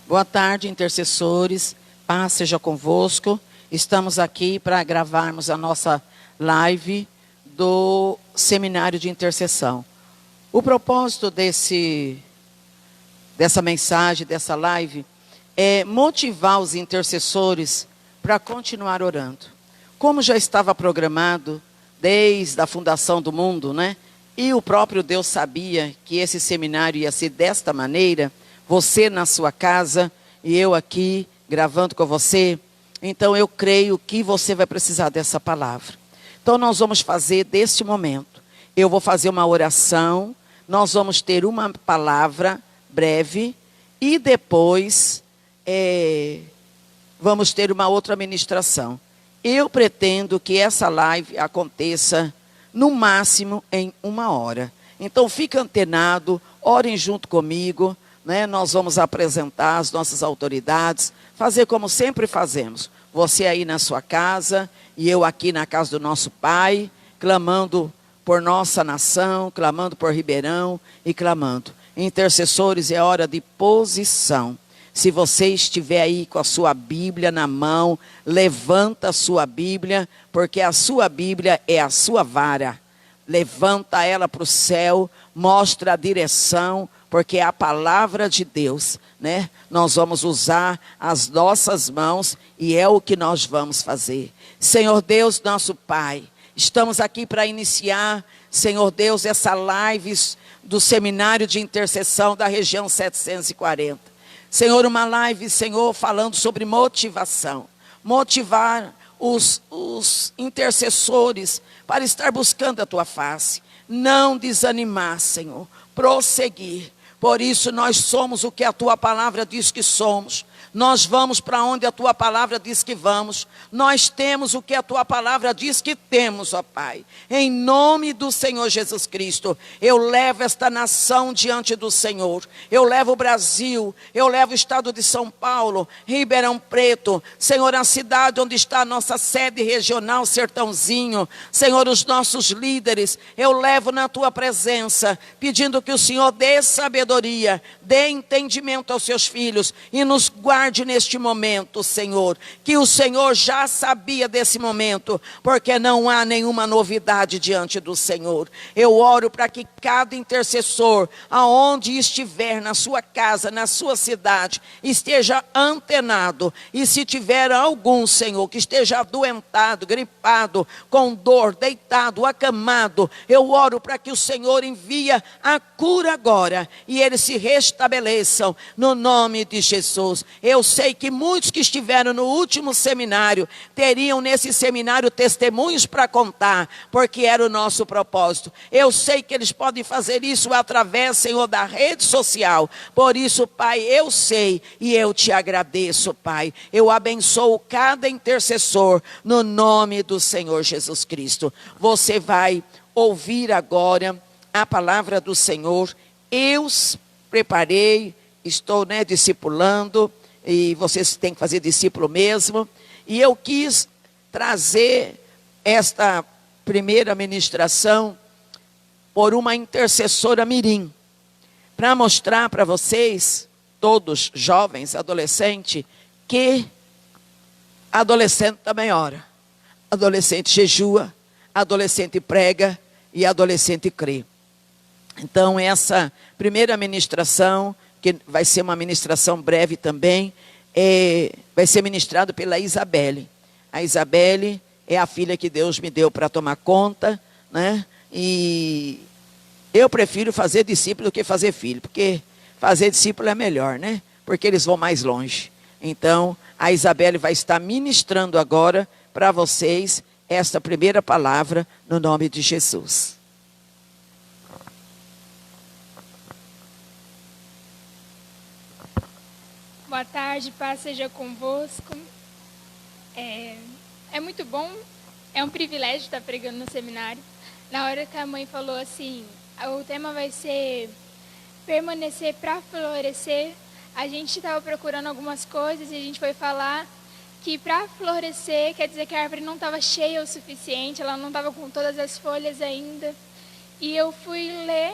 Boa tarde, intercessores. Paz seja convosco. Estamos aqui para gravarmos a nossa live do Seminário de Intercessão. O propósito dessa mensagem, dessa live, é motivar os intercessores para continuar orando. Como já estava programado desde a fundação do mundo, né? E o próprio Deus sabia que esse seminário ia ser desta maneira, você na sua casa e eu aqui gravando com você. Então eu creio que você vai precisar dessa palavra. Então nós vamos fazer deste momento. Eu vou fazer uma oração, nós vamos ter uma palavra breve e depois vamos ter uma outra ministração. Eu pretendo que essa live aconteça no máximo em 1 hora. Então fique antenado, orem junto comigo, né? Nós vamos apresentar as nossas autoridades, fazer como sempre fazemos. Você aí na sua casa e eu aqui na casa do nosso Pai, clamando por nossa nação, clamando por Ribeirão e clamando. Intercessores, é hora de posição. Se você estiver aí com a sua Bíblia na mão, levanta a sua Bíblia, porque a sua Bíblia é a sua vara. Levanta ela para o céu, mostra a direção, porque é a palavra de Deus, né? Nós vamos usar as nossas mãos e é o que nós vamos fazer. Senhor Deus, nosso Pai, estamos aqui para iniciar, Senhor Deus, essa live do Seminário de Intercessão da região 740. Senhor, uma live, Senhor, falando sobre motivação. Motivar os intercessores para estar buscando a Tua face. Não desanimar, Senhor. Prosseguir. Por isso nós somos o que a Tua palavra diz que somos. Nós vamos para onde a Tua palavra diz que vamos. Nós temos o que a Tua palavra diz que temos, ó Pai. Em nome do Senhor Jesus Cristo, eu levo esta nação diante do Senhor. Eu levo o Brasil, eu levo o estado de São Paulo, Ribeirão Preto. Senhor, a cidade onde está a nossa sede regional, Sertãozinho. Senhor, os nossos líderes, eu levo na Tua presença, pedindo que o Senhor dê sabedoria, dê entendimento aos seus filhos e nos guarde neste momento, Senhor, que o Senhor já sabia desse momento, porque não há nenhuma novidade diante do Senhor. Eu oro para que cada intercessor, aonde estiver, na sua casa, na sua cidade, esteja antenado, e se tiver algum, Senhor, que esteja adoentado, gripado, com dor, deitado, acamado, eu oro para que o Senhor envie a cura agora, e eles se restabeleçam, no nome de Jesus. Eu sei que muitos que estiveram no último seminário, teriam nesse seminário testemunhos para contar, porque era o nosso propósito. Eu sei que eles podem fazer isso através, Senhor, da rede social. Por isso, Pai, eu sei e eu te agradeço, Pai. Eu abençoo cada intercessor no nome do Senhor Jesus Cristo. Você vai ouvir agora a palavra do Senhor. Eu preparei, estou discipulando, e vocês têm que fazer discípulo mesmo. E eu quis trazer esta primeira ministração por uma intercessora mirim, para mostrar para vocês, todos jovens, adolescentes, que adolescente também ora. Adolescente jejua, adolescente prega e adolescente crê. Então essa primeira ministração, que vai ser uma ministração breve também, vai ser ministrado pela Isabelle. A Isabelle é a filha que Deus me deu para tomar conta, né? E eu prefiro fazer discípulo do que fazer filho, porque fazer discípulo é melhor, né? Porque eles vão mais longe. Então, a Isabelle vai estar ministrando agora para vocês esta primeira palavra no nome de Jesus. Boa tarde, paz seja convosco. É muito bom, é um privilégio estar pregando no seminário. Na hora que a mãe falou assim, o tema vai ser permanecer para florescer, a gente estava procurando algumas coisas e a gente foi falar que para florescer quer dizer que a árvore não estava cheia o suficiente, ela não estava com todas as folhas ainda. E eu fui ler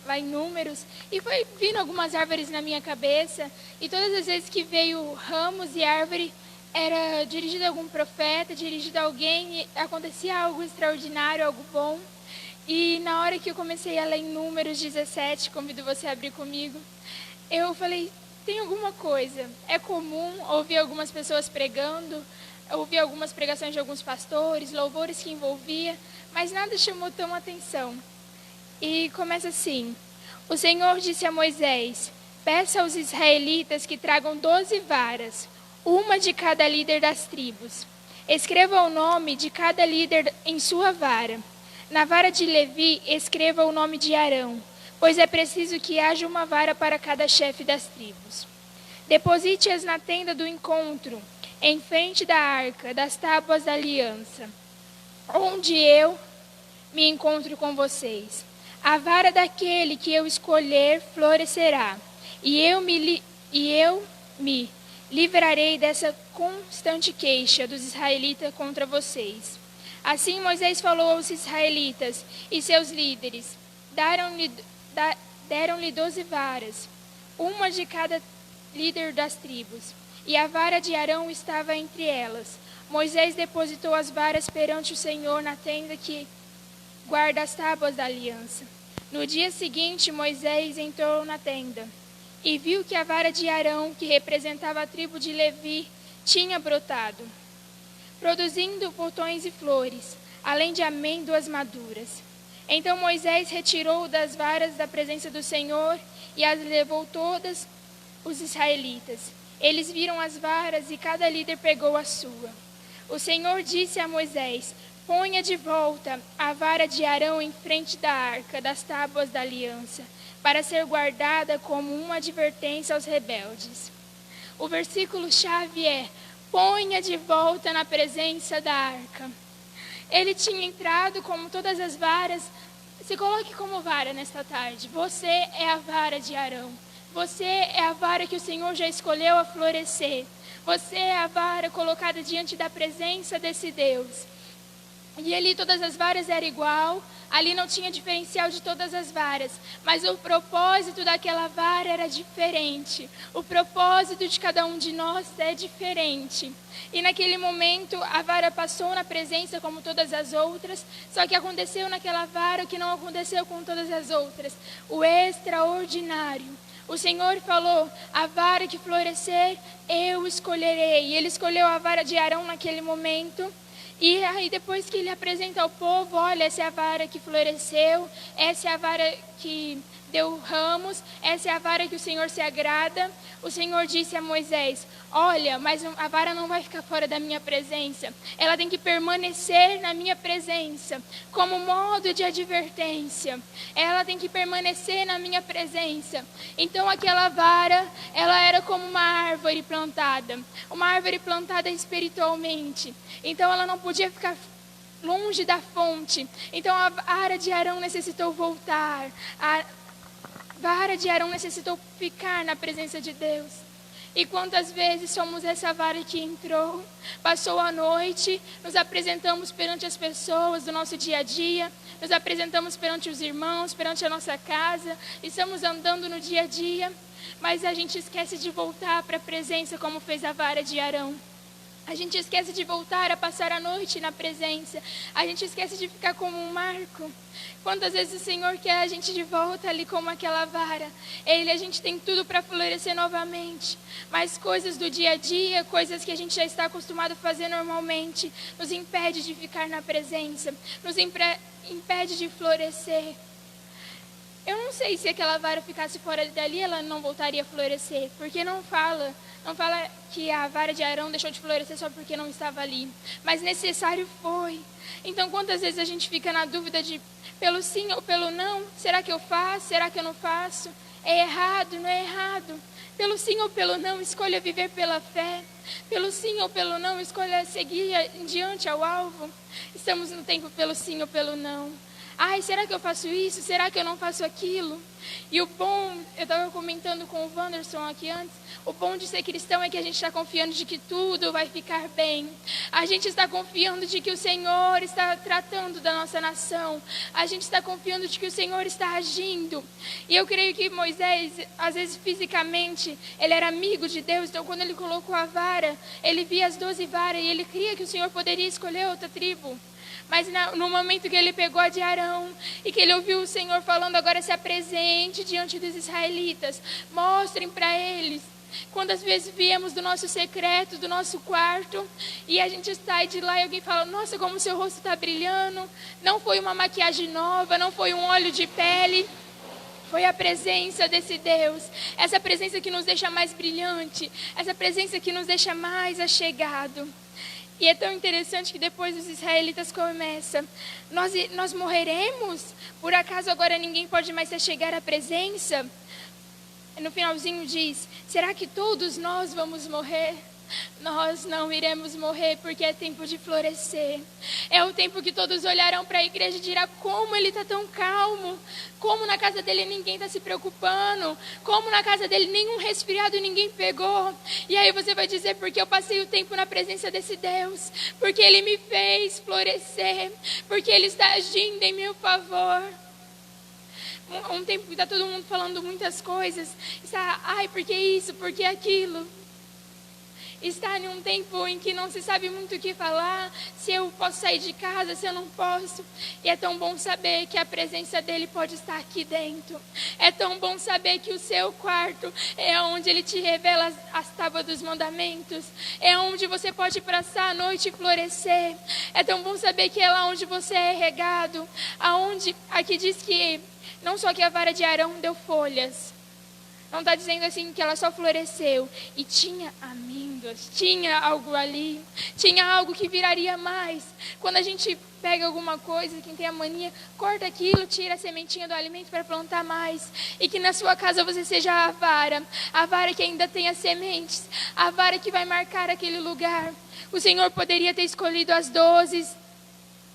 lá em Números, e foi vindo algumas árvores na minha cabeça, e todas as vezes que veio ramos e árvore, era dirigido a algum profeta, dirigido a alguém, e acontecia algo extraordinário, algo bom. E na hora que eu comecei a ler em Números 17, convido você a abrir comigo, eu falei, tem alguma coisa. É comum ouvir algumas pessoas pregando, ouvir algumas pregações de alguns pastores, louvores que envolvia, mas nada chamou tão atenção. E começa assim: o Senhor disse a Moisés, peça aos israelitas que tragam 12 varas, uma de cada líder das tribos. Escreva o nome de cada líder em sua vara. Na vara de Levi, escreva o nome de Arão, pois é preciso que haja uma vara para cada chefe das tribos. Deposite-as na tenda do encontro, em frente da arca das tábuas da aliança, onde eu me encontro com vocês. A vara daquele que eu escolher florescerá, e eu me livrarei dessa constante queixa dos israelitas contra vocês. Assim Moisés falou aos israelitas e seus líderes. Deram-lhe 12 varas, uma de cada líder das tribos, e a vara de Arão estava entre elas. Moisés depositou as varas perante o Senhor na tenda que guarda as tábuas da aliança. No dia seguinte, Moisés entrou na tenda e viu que a vara de Arão, que representava a tribo de Levi, tinha brotado, produzindo botões e flores, além de amêndoas maduras. Então Moisés retirou das varas da presença do Senhor e as levou todas os israelitas. Eles viram as varas e cada líder pegou a sua. O Senhor disse a Moisés, ponha de volta a vara de Arão em frente da arca das tábuas da aliança, para ser guardada como uma advertência aos rebeldes. O versículo-chave é, ponha de volta na presença da arca. Ele tinha entrado como todas as varas. Se coloque como vara nesta tarde. Você é a vara de Arão. Você é a vara que o Senhor já escolheu a florescer. Você é a vara colocada diante da presença desse Deus. E ali todas as varas eram igual, ali não tinha diferencial de todas as varas, mas o propósito daquela vara era diferente. O propósito de cada um de nós é diferente. E naquele momento a vara passou na presença como todas as outras, só que aconteceu naquela vara o que não aconteceu com todas as outras, o extraordinário. O Senhor falou, a vara que florescer, eu escolherei. E Ele escolheu a vara de Arão naquele momento. E aí depois que Ele apresenta ao povo, olha, essa é a vara que floresceu, essa é a vara que deu ramos, essa é a vara que o Senhor se agrada. O Senhor disse a Moisés, olha, mas a vara não vai ficar fora da minha presença. Ela tem que permanecer na minha presença, como modo de advertência. Ela tem que permanecer na minha presença. Então aquela vara, ela era como uma árvore plantada espiritualmente. Então ela não podia ficar longe da fonte. Então a vara de Arão necessitou voltar. A vara de Arão necessitou ficar na presença de Deus. E quantas vezes somos essa vara que entrou, passou a noite, nos apresentamos perante as pessoas do nosso dia a dia, nos apresentamos perante os irmãos, perante a nossa casa, estamos andando no dia a dia, mas a gente esquece de voltar para a presença como fez a vara de Arão. A gente esquece de voltar a passar a noite na presença. A gente esquece de ficar como um marco. Quantas vezes o Senhor quer a gente de volta ali como aquela vara. A gente tem tudo para florescer novamente. Mas coisas do dia a dia, coisas que a gente já está acostumado a fazer normalmente, nos impede de ficar na presença. Nos impede de florescer. Eu não sei se aquela vara ficasse fora dali, ela não voltaria a florescer. Porque não fala que a vara de Arão deixou de florescer só porque não estava ali. Mas necessário foi. Então quantas vezes a gente fica na dúvida de pelo sim ou pelo não? Será que eu faço? Será que eu não faço? É errado? Não é errado? Pelo sim ou pelo não, escolha viver pela fé. Pelo sim ou pelo não, escolha seguir em diante ao alvo. Estamos no tempo pelo sim ou pelo não. Ai, será que eu faço isso? Será que eu não faço aquilo? E o bom, eu estava comentando com o Wanderson aqui antes, o bom de ser cristão é que a gente está confiando de que tudo vai ficar bem. A gente está confiando de que o Senhor está tratando da nossa nação. A gente está confiando de que o Senhor está agindo. E eu creio que Moisés, às vezes fisicamente, ele era amigo de Deus. Então quando ele colocou a vara, ele via as 12 varas e ele cria que o Senhor poderia escolher outra tribo. Mas no momento que ele pegou a de Arão e que ele ouviu o Senhor falando, agora se apresente diante dos israelitas, mostrem para eles. Quantas vezes viemos do nosso secreto, do nosso quarto, e a gente sai de lá e alguém fala, nossa, como o seu rosto está brilhando. Não foi uma maquiagem nova, não foi um óleo de pele, foi a presença desse Deus. Essa presença que nos deixa mais brilhante, essa presença que nos deixa mais achegado. E é tão interessante que depois os israelitas começam, nós morreremos? Por acaso agora ninguém pode mais se chegar à presença? No finalzinho diz, será que todos nós vamos morrer? Nós não iremos morrer porque é tempo de florescer. É o tempo que todos olharão para a igreja e dirão, como ele está tão calmo, como na casa dele ninguém está se preocupando, como na casa dele nenhum resfriado ninguém pegou. E aí você vai dizer, porque eu passei o tempo na presença desse Deus, porque ele me fez florescer, porque ele está agindo em meu favor. Um tempo que está todo mundo falando muitas coisas, está, ai, por que isso, por que aquilo? Está em um tempo em que não se sabe muito o que falar, se eu posso sair de casa, se eu não posso. E é tão bom saber que a presença dele pode estar aqui dentro. É tão bom saber que o seu quarto é onde ele te revela as tábuas dos mandamentos. É onde você pode passar a noite e florescer. É tão bom saber que é lá onde você é regado. Aonde, aqui diz que não só que a vara de Arão deu folhas. Não está dizendo assim que ela só floresceu. E tinha amêndoas, tinha algo ali. Tinha algo que viraria mais. Quando a gente pega alguma coisa, quem tem a mania, corta aquilo, tira a sementinha do alimento para plantar mais. E que na sua casa você seja a vara que ainda tem as sementes, a vara que vai marcar aquele lugar. O Senhor poderia ter escolhido as 12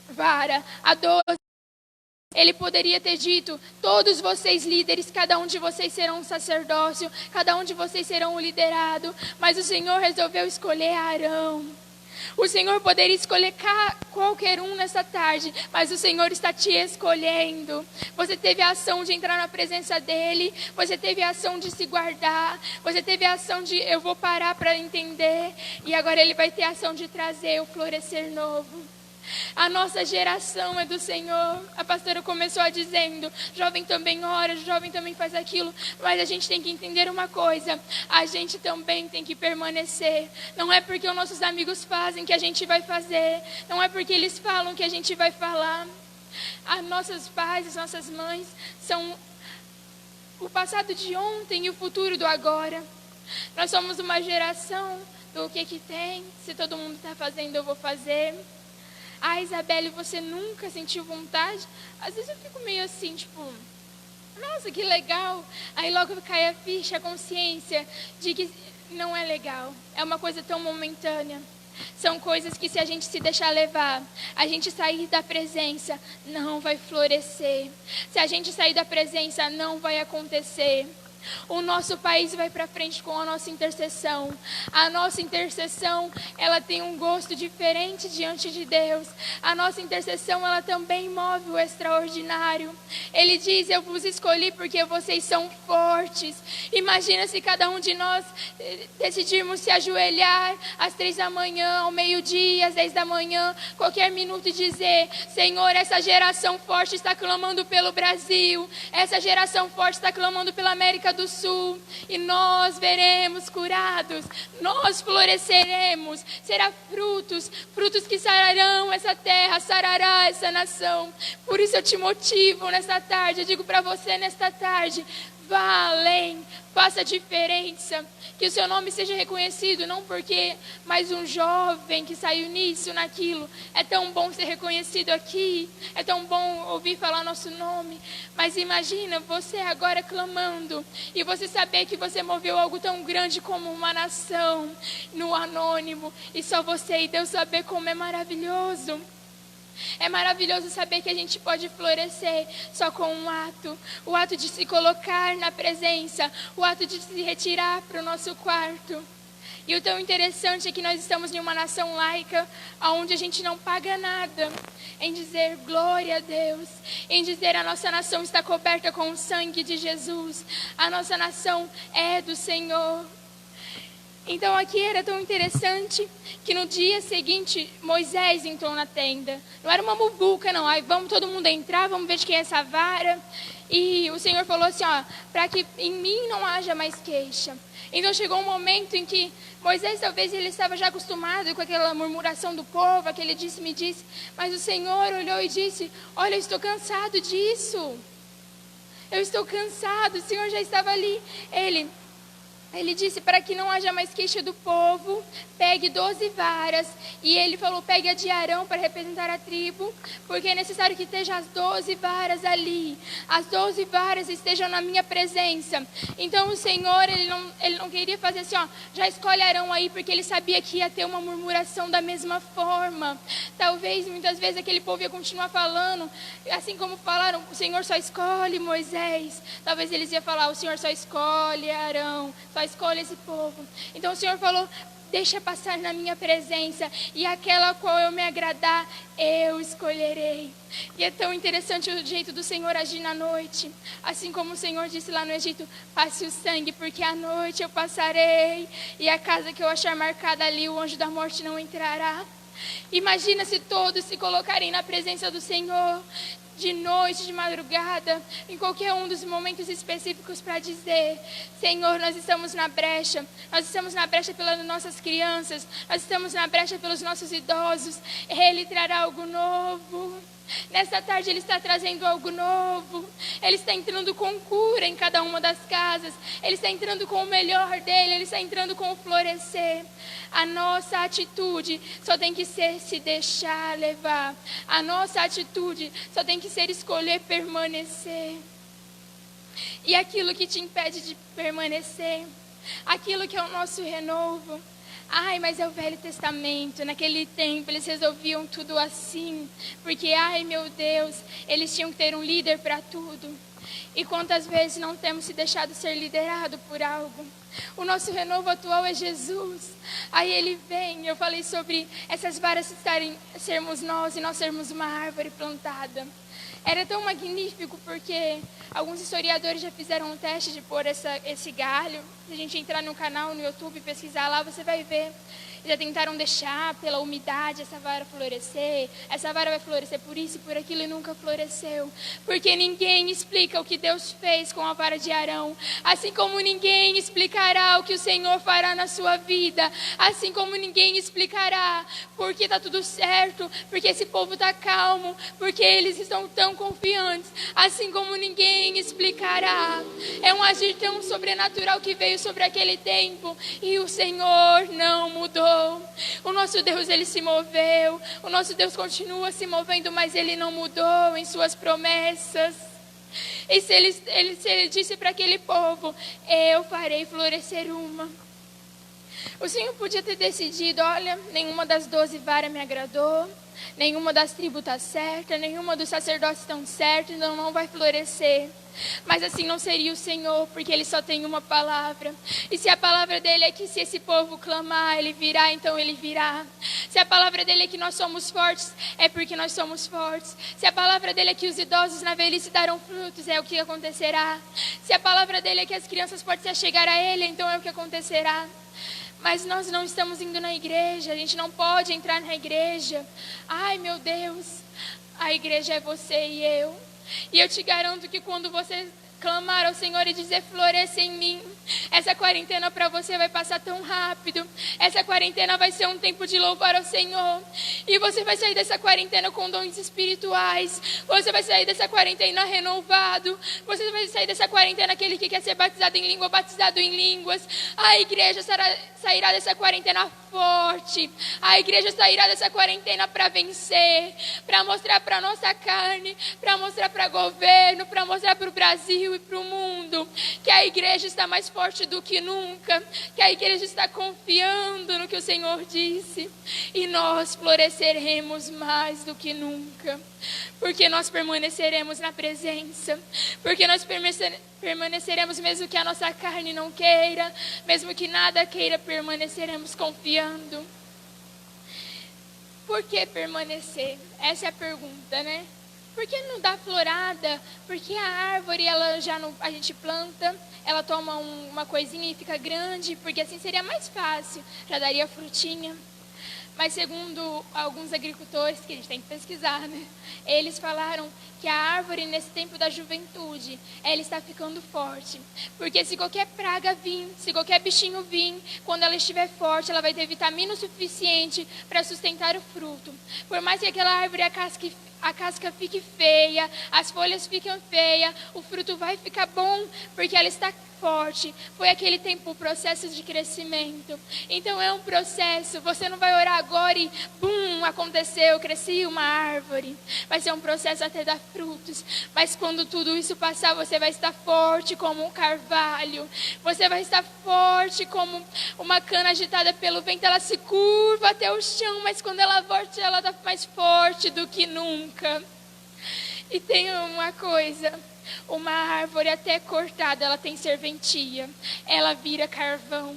varas, a 12. Ele poderia ter dito, todos vocês líderes, cada um de vocês serão um sacerdócio, cada um de vocês serão um liderado, mas o Senhor resolveu escolher Arão. O Senhor poderia escolher qualquer um nessa tarde, mas o Senhor está te escolhendo. Você teve a ação de entrar na presença dEle, você teve a ação de se guardar, você teve a ação de eu vou parar para entender, e agora Ele vai ter a ação de trazer o florescer novo. A nossa geração é do Senhor. A pastora começou dizendo, jovem também ora, jovem também faz aquilo. Mas a gente tem que entender uma coisa, a gente também tem que permanecer. Não é porque os nossos amigos fazem que a gente vai fazer. Não é porque eles falam que a gente vai falar. As nossas pais, as nossas mães são o passado de ontem e o futuro do agora. Nós somos uma geração do que tem. Se todo mundo está fazendo, eu vou fazer. Ah, Isabelle, você nunca sentiu vontade? Às vezes eu fico meio assim, tipo, nossa, que legal. Aí logo cai a ficha, a consciência de que não é legal. É uma coisa tão momentânea. São coisas que se a gente se deixar levar, a gente sair da presença, não vai florescer. Se a gente sair da presença, não vai acontecer. O nosso país vai para frente com a nossa intercessão. A nossa intercessão, ela tem um gosto diferente diante de Deus. A nossa intercessão, ela também move o extraordinário. Ele diz, eu vos escolhi porque vocês são fortes. Imagina se cada um de nós decidirmos se ajoelhar às 3 da manhã, ao meio-dia, às 10 da manhã, qualquer minuto e dizer, Senhor, essa geração forte está clamando pelo Brasil. Essa geração forte está clamando pela América do Sul, e nós veremos curados, nós floresceremos, será frutos que sararão essa terra, sarará essa nação. Por isso eu te motivo nesta tarde, eu digo para você nesta tarde, vá além, faça a diferença, que o seu nome seja reconhecido, não porque mais um jovem que saiu nisso, naquilo. É tão bom ser reconhecido aqui, é tão bom ouvir falar nosso nome, mas imagina você agora clamando, e você saber que você moveu algo tão grande como uma nação, no anônimo, e só você e Deus saber como é maravilhoso. É maravilhoso saber que a gente pode florescer só com um ato. O ato de se colocar na presença, o ato de se retirar para o nosso quarto. E o tão interessante é que nós estamos em uma nação laica, onde a gente não paga nada, em dizer glória a Deus, em dizer a nossa nação está coberta com o sangue de Jesus, a nossa nação é do Senhor. Então aqui era tão interessante que no dia seguinte Moisés entrou na tenda. Não era uma muvuca não, aí vamos todo mundo entrar, vamos ver de quem é essa vara. E o Senhor falou assim, ó, para que em mim não haja mais queixa. Então chegou um momento em que Moisés talvez ele estava já acostumado com aquela murmuração do povo, aquele disse-me disse, mas o Senhor olhou e disse, olha, eu estou cansado disso. Eu estou cansado, o Senhor já estava ali. Ele disse, para que não haja mais queixa do povo, pegue 12 varas. E ele falou, pegue a de Arão para representar a tribo, porque é necessário que esteja as 12 varas ali. As 12 varas estejam na minha presença. Então o Senhor, ele não queria fazer assim, ó, já escolhe Arão aí, porque ele sabia que ia ter uma murmuração da mesma forma. Talvez, muitas vezes, aquele povo ia continuar falando, assim como falaram, o Senhor só escolhe Moisés. Talvez eles iam falar, o Senhor só escolhe Arão, só escolhe esse povo. Então o Senhor falou, deixa passar na minha presença, e aquela a qual eu me agradar, eu escolherei. E é tão interessante o jeito do Senhor agir na noite. Assim como o Senhor disse lá no Egito, passe o sangue, porque à noite eu passarei, e a casa que eu achar marcada ali, o anjo da morte não entrará. Imagina se todos se colocarem na presença do Senhor, de noite, de madrugada, em qualquer um dos momentos específicos para dizer, Senhor, nós estamos na brecha pelas nossas crianças, nós estamos na brecha pelos nossos idosos, Ele trará algo novo. Nesta tarde Ele está trazendo algo novo. Ele está entrando com cura em cada uma das casas. Ele está entrando com o melhor dele. Ele está entrando com o florescer. A nossa atitude só tem que ser se deixar levar. A nossa atitude só tem que ser escolher permanecer. E aquilo que te impede de permanecer, aquilo que é o nosso renovo, ai, mas é o Velho Testamento, naquele tempo eles resolviam tudo assim, porque, ai meu Deus, eles tinham que ter um líder para tudo. E quantas vezes não temos se deixado ser liderado por algo? O nosso renovo atual é Jesus. Aí Ele vem, eu falei sobre essas varas sermos nós e nós sermos uma árvore plantada. Era tão magnífico porque alguns historiadores já fizeram um teste de pôr esse galho. Se a gente entrar no canal, no YouTube, pesquisar lá, você vai ver. Já tentaram deixar pela umidade essa vara florescer. Essa vara vai florescer por isso e por aquilo e nunca floresceu. Porque ninguém explica o que Deus fez com a vara de Arão. Assim como ninguém explicará o que o Senhor fará na sua vida. Assim como ninguém explicará porque está tudo certo, porque esse povo está calmo, porque eles estão tão confiantes. Assim como ninguém explicará. É um agir tão sobrenatural que veio sobre aquele tempo e o Senhor não mudou. O nosso Deus, Ele se moveu. O nosso Deus continua se movendo, mas Ele não mudou em suas promessas. E se ele disse para aquele povo, eu farei florescer uma. O Senhor podia ter decidido, olha, nenhuma das 12 varas me agradou, nenhuma das tribos está certa, nenhuma dos sacerdotes estão certos, então não vai florescer. Mas assim não seria o Senhor, porque Ele só tem uma palavra. E se a palavra dEle é que se esse povo clamar, Ele virá, então Ele virá. Se a palavra dEle é que nós somos fortes, é porque nós somos fortes. Se a palavra dEle é que os idosos na velhice darão frutos, é o que acontecerá. Se a palavra dEle é que as crianças podem se achegar a Ele, então é o que acontecerá. Mas nós não estamos indo na igreja, a gente não pode entrar na igreja. Ai meu Deus, a igreja é você e eu. E eu te garanto que quando você clamar ao Senhor e dizer floresça em mim, essa quarentena para você vai passar tão rápido. Essa quarentena vai ser um tempo de louvar ao Senhor. E você vai sair dessa quarentena com dons espirituais. Você vai sair dessa quarentena renovado. Você vai sair dessa quarentena aquele que quer ser batizado em língua, batizado em línguas. A igreja sairá dessa quarentena forte. A igreja sairá dessa quarentena para vencer, para mostrar para nossa carne, para mostrar para governo, para mostrar para o Brasil e para o mundo que a igreja está mais forte do que nunca, que a igreja está confiando no que o Senhor disse, e nós floresceremos mais do que nunca, porque nós permaneceremos na presença, porque nós permaneceremos mesmo que a nossa carne não queira, mesmo que nada queira, permaneceremos confiando. Por que permanecer? Essa é a pergunta, né? Por que não dá florada? Porque a árvore, ela já não, a gente planta, ela toma uma coisinha e fica grande, porque assim seria mais fácil, já daria frutinha. Mas segundo alguns agricultores, que a gente tem que pesquisar, né? Eles falaram que a árvore nesse tempo da juventude, ela está ficando forte. Porque se qualquer praga vir, se qualquer bichinho vir, quando ela estiver forte, ela vai ter vitamina o suficiente para sustentar o fruto. Por mais que aquela árvore, a casca fique feia, as folhas fiquem feias, o fruto vai ficar bom, porque ela está forte. Foi aquele tempo, o processo de crescimento. Então é um processo, você não vai orar agora e bum, aconteceu, cresci uma árvore. Vai ser um processo até dar frutos. Mas quando tudo isso passar, você vai estar forte como um carvalho. Você vai estar forte como uma cana agitada pelo vento. Ela se curva até o chão, mas quando ela volta, ela está mais forte do que nunca. E tem uma coisa, uma árvore até cortada, ela tem serventia, ela vira carvão.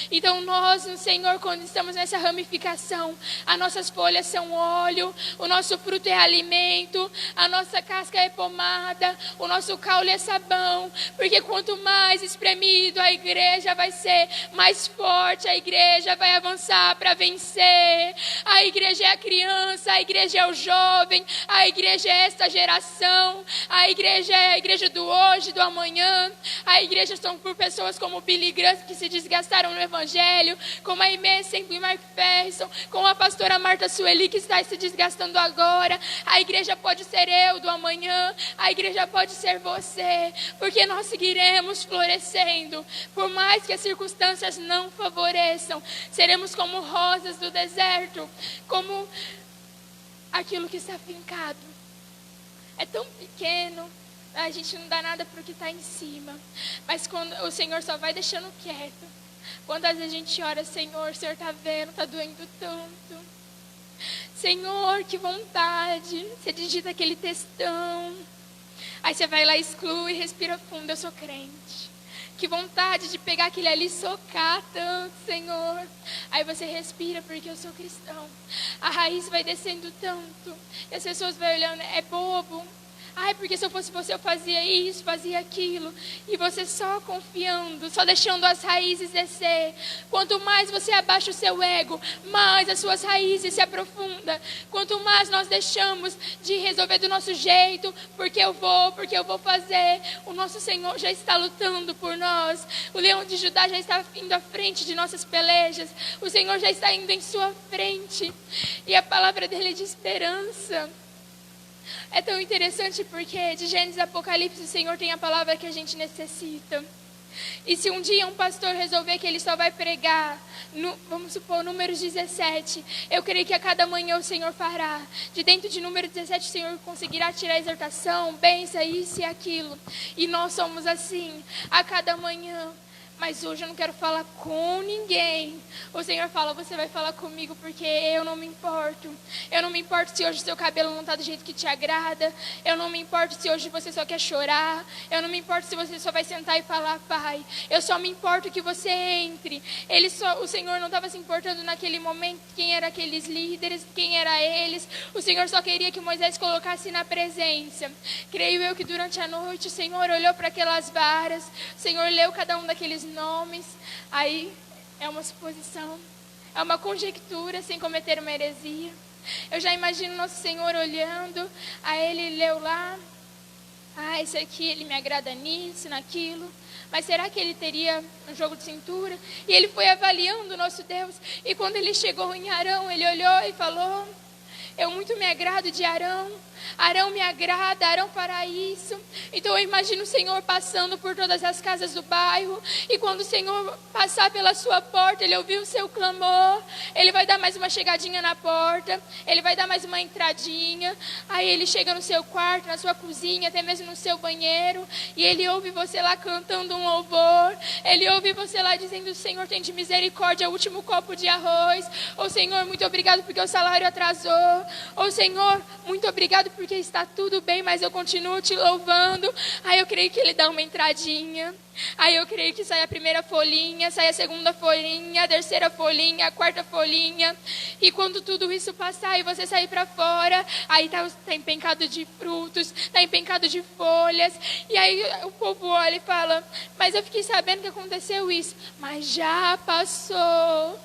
Então nós, no Senhor, quando estamos nessa ramificação, as nossas folhas são óleo, o nosso fruto é alimento, a nossa casca é pomada, o nosso caule é sabão, porque quanto mais espremido a igreja vai ser, mais forte a igreja vai avançar para vencer. A igreja é a criança, a igreja é o jovem, a igreja é esta geração, a igreja é a igreja do hoje, do amanhã. A igreja são por pessoas como Billy Graham, que se desgastaram no evangelho, como a Aimee Semple e Mark Ferguson, como a pastora Marta Sueli, que está se desgastando agora. A igreja pode ser eu do amanhã, a igreja pode ser você, porque nós seguiremos florescendo, por mais que as circunstâncias não favoreçam. Seremos como rosas do deserto, como aquilo que está fincado. É tão pequeno, a gente não dá nada para o que está em cima, mas quando o Senhor só vai deixando quieto. Quando às vezes a gente ora, Senhor, o Senhor está vendo, está doendo tanto. Senhor, que vontade. Você digita aquele textão. Aí você vai lá, exclui, respira fundo, eu sou crente. Que vontade de pegar aquele ali e socar tanto, Senhor. Aí você respira, porque eu sou cristão. A raiz vai descendo tanto. E as pessoas vão olhando, é bobo. Ai, porque se eu fosse você, eu fazia isso, fazia aquilo. E você só confiando, só deixando as raízes descer. Quanto mais você abaixa o seu ego, mais as suas raízes se aprofundam. Quanto mais nós deixamos de resolver do nosso jeito, porque eu vou fazer. O nosso Senhor já está lutando por nós. O leão de Judá já está indo à frente de nossas pelejas. O Senhor já está indo em sua frente. E a palavra dele é de esperança. É tão interessante porque de Gênesis a Apocalipse o Senhor tem a palavra que a gente necessita. E se um dia um pastor resolver que ele só vai pregar, vamos supor, Números 17, eu creio que a cada manhã o Senhor fará. De dentro de Número 17 o Senhor conseguirá tirar a exortação, bênção, isso e aquilo. E nós somos assim, a cada manhã. Mas hoje eu não quero falar com ninguém. O Senhor fala, você vai falar comigo porque eu não me importo. Eu não me importo se hoje seu cabelo não está do jeito que te agrada. Eu não me importo se hoje você só quer chorar. Eu não me importo se você só vai sentar e falar, Pai. Eu só me importo que você entre. O Senhor não estava se importando naquele momento quem eram aqueles líderes, quem eram eles. O Senhor só queria que Moisés colocasse na presença. Creio eu que durante a noite o Senhor olhou para aquelas varas. O Senhor leu cada um daqueles nomes. Aí é uma suposição, é uma conjectura sem cometer uma heresia. Eu já imagino nosso Senhor olhando, aí ele leu lá, esse aqui ele me agrada nisso, naquilo. Mas será que ele teria um jogo de cintura? E ele foi avaliando o nosso Deus. E quando ele chegou em Arão, ele olhou e falou, eu muito me agrado de Arão. Arão me agrada, Arão fará isso. Então eu imagino o Senhor passando por todas as casas do bairro, e quando o Senhor passar pela sua porta, Ele ouvir o seu clamor, Ele vai dar mais uma chegadinha na porta, Ele vai dar mais uma entradinha, aí Ele chega no seu quarto, na sua cozinha, até mesmo no seu banheiro, e Ele ouve você lá cantando um louvor, Ele ouve você lá dizendo: Senhor, tem de misericórdia, o último copo de arroz, ou Senhor, muito obrigado porque o salário atrasou, ou Senhor, muito obrigado porque está tudo bem, mas eu continuo te louvando. Aí eu creio que Ele dá uma entradinha, aí eu creio que sai a primeira folhinha, sai a segunda folhinha, a terceira folhinha, a quarta folhinha, e quando tudo isso passar e você sair para fora, aí tá empencado de frutos, tá empencado de folhas, e aí o povo olha e fala: mas eu fiquei sabendo que aconteceu isso, mas já passou.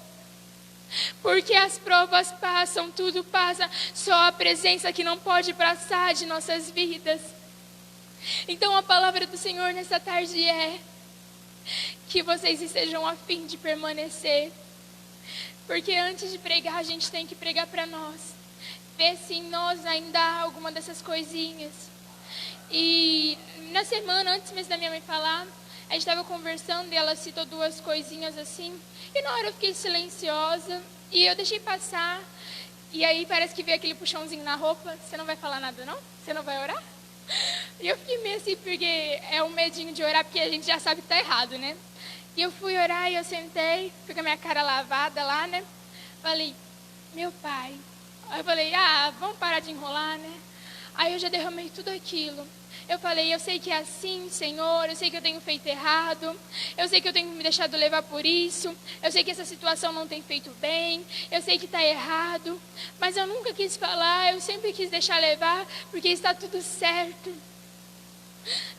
Porque as provas passam, tudo passa, só a presença que não pode passar de nossas vidas. Então a palavra do Senhor nessa tarde é que vocês estejam a fim de permanecer. Porque antes de pregar, a gente tem que pregar para nós. Ver se em nós ainda há alguma dessas coisinhas. E na semana, antes mesmo da minha mãe falar, a gente estava conversando e ela citou duas coisinhas assim. E na hora eu fiquei silenciosa e eu deixei passar. E aí parece que veio aquele puxãozinho na roupa. Você não vai falar nada não? Você não vai orar? E eu fiquei meio assim, porque é um medinho de orar, porque a gente já sabe que tá errado, né? E eu fui orar e eu sentei, fui com a minha cara lavada lá, né? Falei: meu pai. Aí eu falei: vamos parar de enrolar, né? Aí eu já derramei tudo aquilo. Eu falei: eu sei que é assim, Senhor, eu sei que eu tenho feito errado, eu sei que eu tenho me deixado levar por isso, eu sei que essa situação não tem feito bem, eu sei que está errado, mas eu nunca quis falar, eu sempre quis deixar levar, porque está tudo certo.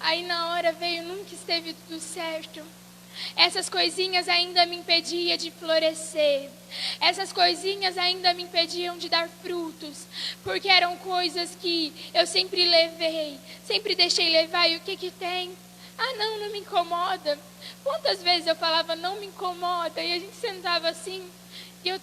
Aí na hora veio: nunca esteve tudo certo. Essas coisinhas ainda me impediam de florescer. Essas coisinhas ainda me impediam de dar frutos. Porque eram coisas que eu sempre levei, sempre deixei levar. E o que tem? Não me incomoda. Quantas vezes eu falava: não me incomoda, e a gente sentava assim. E eu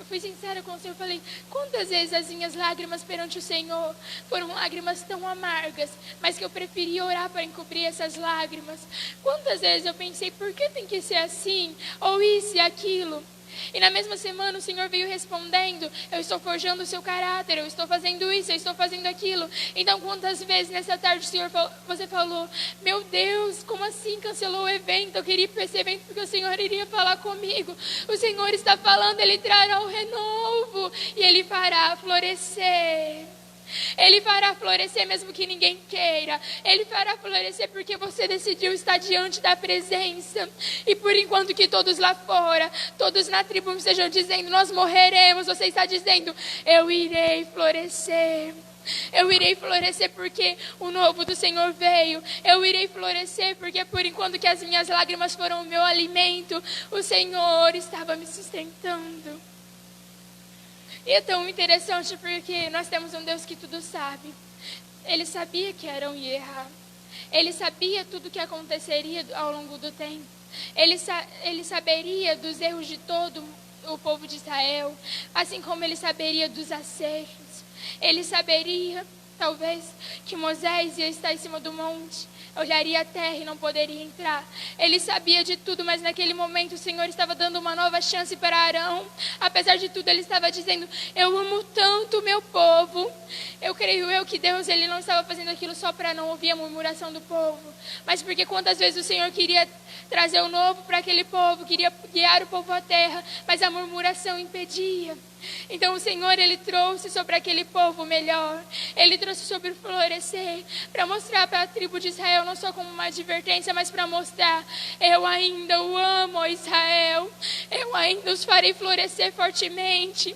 fui sincera com o Senhor, falei: quantas vezes as minhas lágrimas perante o Senhor foram lágrimas tão amargas, mas que eu preferia orar para encobrir essas lágrimas. Quantas vezes eu pensei: por que tem que ser assim, ou isso e aquilo? E na mesma semana o Senhor veio respondendo: eu estou forjando o seu caráter, eu estou fazendo isso, eu estou fazendo aquilo. Então quantas vezes nessa tarde, Senhor, você falou: meu Deus, como assim cancelou o evento? Eu queria ir para esse evento porque o Senhor iria falar comigo. O Senhor está falando, Ele trará o renovo e Ele fará florescer. Ele fará florescer mesmo que ninguém queira. Ele fará florescer porque você decidiu estar diante da presença. E por enquanto que todos lá fora, todos na tribo estejam dizendo: nós morreremos, você está dizendo: eu irei florescer. Eu irei florescer porque o novo do Senhor veio. Eu irei florescer porque por enquanto que as minhas lágrimas foram o meu alimento, o Senhor estava me sustentando. E é tão interessante porque nós temos um Deus que tudo sabe. Ele sabia que Arão ia errar. Ele sabia tudo o que aconteceria ao longo do tempo. Ele saberia dos erros de todo o povo de Israel, assim como ele saberia dos acertos. Ele saberia, talvez, que Moisés ia estar em cima do monte, olharia a terra e não poderia entrar. Ele sabia de tudo, mas naquele momento o Senhor estava dando uma nova chance para Arão. Apesar de tudo, ele estava dizendo: eu amo tanto o meu povo. Eu creio que Deus, Ele não estava fazendo aquilo só para não ouvir a murmuração do povo, mas porque quantas vezes o Senhor queria trazer o novo para aquele povo, queria guiar o povo à terra, mas a murmuração impedia. Então o Senhor, Ele trouxe sobre aquele povo melhor. Ele trouxe sobre o florescer, para mostrar para a tribo de Israel, não só como uma advertência, mas para mostrar: eu ainda o amo, ó Israel. Eu ainda os farei florescer fortemente.